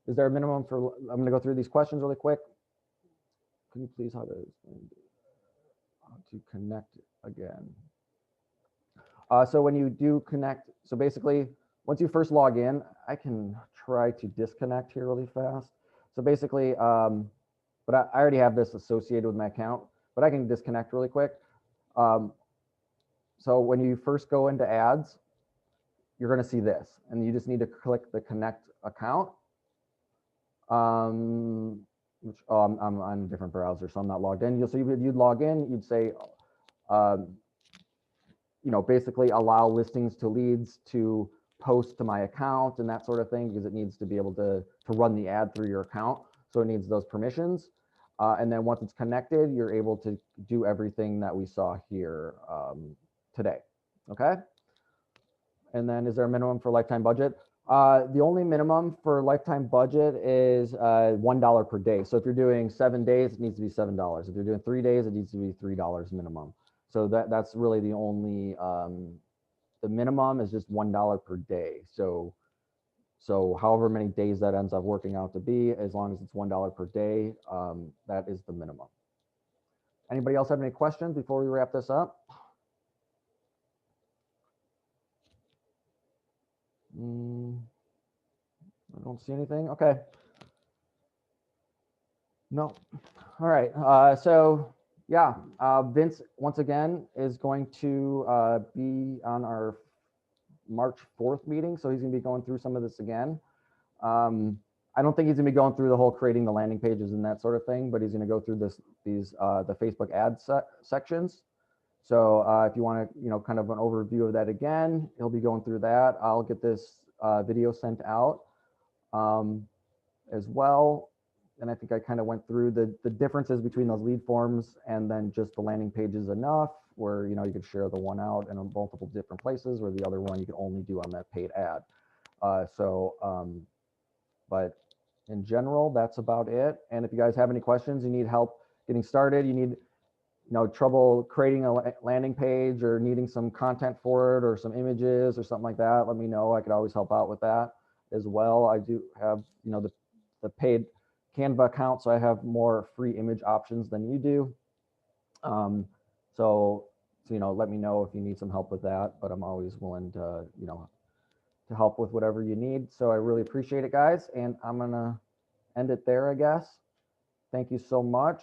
Is there a minimum for, I'm going to go through these questions really quick. Can you please how to connect again? So when you do connect, so basically once you first log in, I can try to disconnect here really fast. So basically, but I already have this associated with my account, but I can disconnect really quick. So when you first go into ads, you're going to see this, and you just need to click the connect account. I'm on a different browser, so I'm not logged in. You'd log in, you'd say, basically allow listings to leads to post to my account and that sort of thing, because it needs to be able to run the ad through your account. So it needs those permissions. And then once it's connected, you're able to do everything that we saw here today. Okay. And then is there a minimum for lifetime budget? The only minimum for lifetime budget is $1 per day. So if you're doing 7 days, it needs to be $7. If you're doing 3 days, it needs to be $3 minimum. So that's really the only, the minimum is just $1 per day. So So however many days that ends up working out to be, as long as it's $1 per day, that is the minimum. Anybody else have any questions before we wrap this up? I don't see anything. Okay. No. All right. So yeah, Vince once again is going to be on our March 4th meeting. So he's going to be going through some of this again. I don't think he's going to be going through the whole creating the landing pages and that sort of thing, but he's going to go through the Facebook ad sections. So if you want to, kind of an overview of that again, he'll be going through that. I'll get this video sent out as well. And I think I kind of went through the differences between those lead forms and then just the landing pages enough where, you could share the one out in multiple different places, where the other one you can only do on that paid ad. But in general, that's about it. And if you guys have any questions, you need help getting started, you need trouble creating a landing page or needing some content for it or some images or something like that, let me know. I could always help out with that as well. I do have, the paid Canva account, so I have more free image options than you do. So let me know if you need some help with that, but I'm always willing to, to help with whatever you need. So I really appreciate it, guys. And I'm going to end it there, I guess. Thank you so much.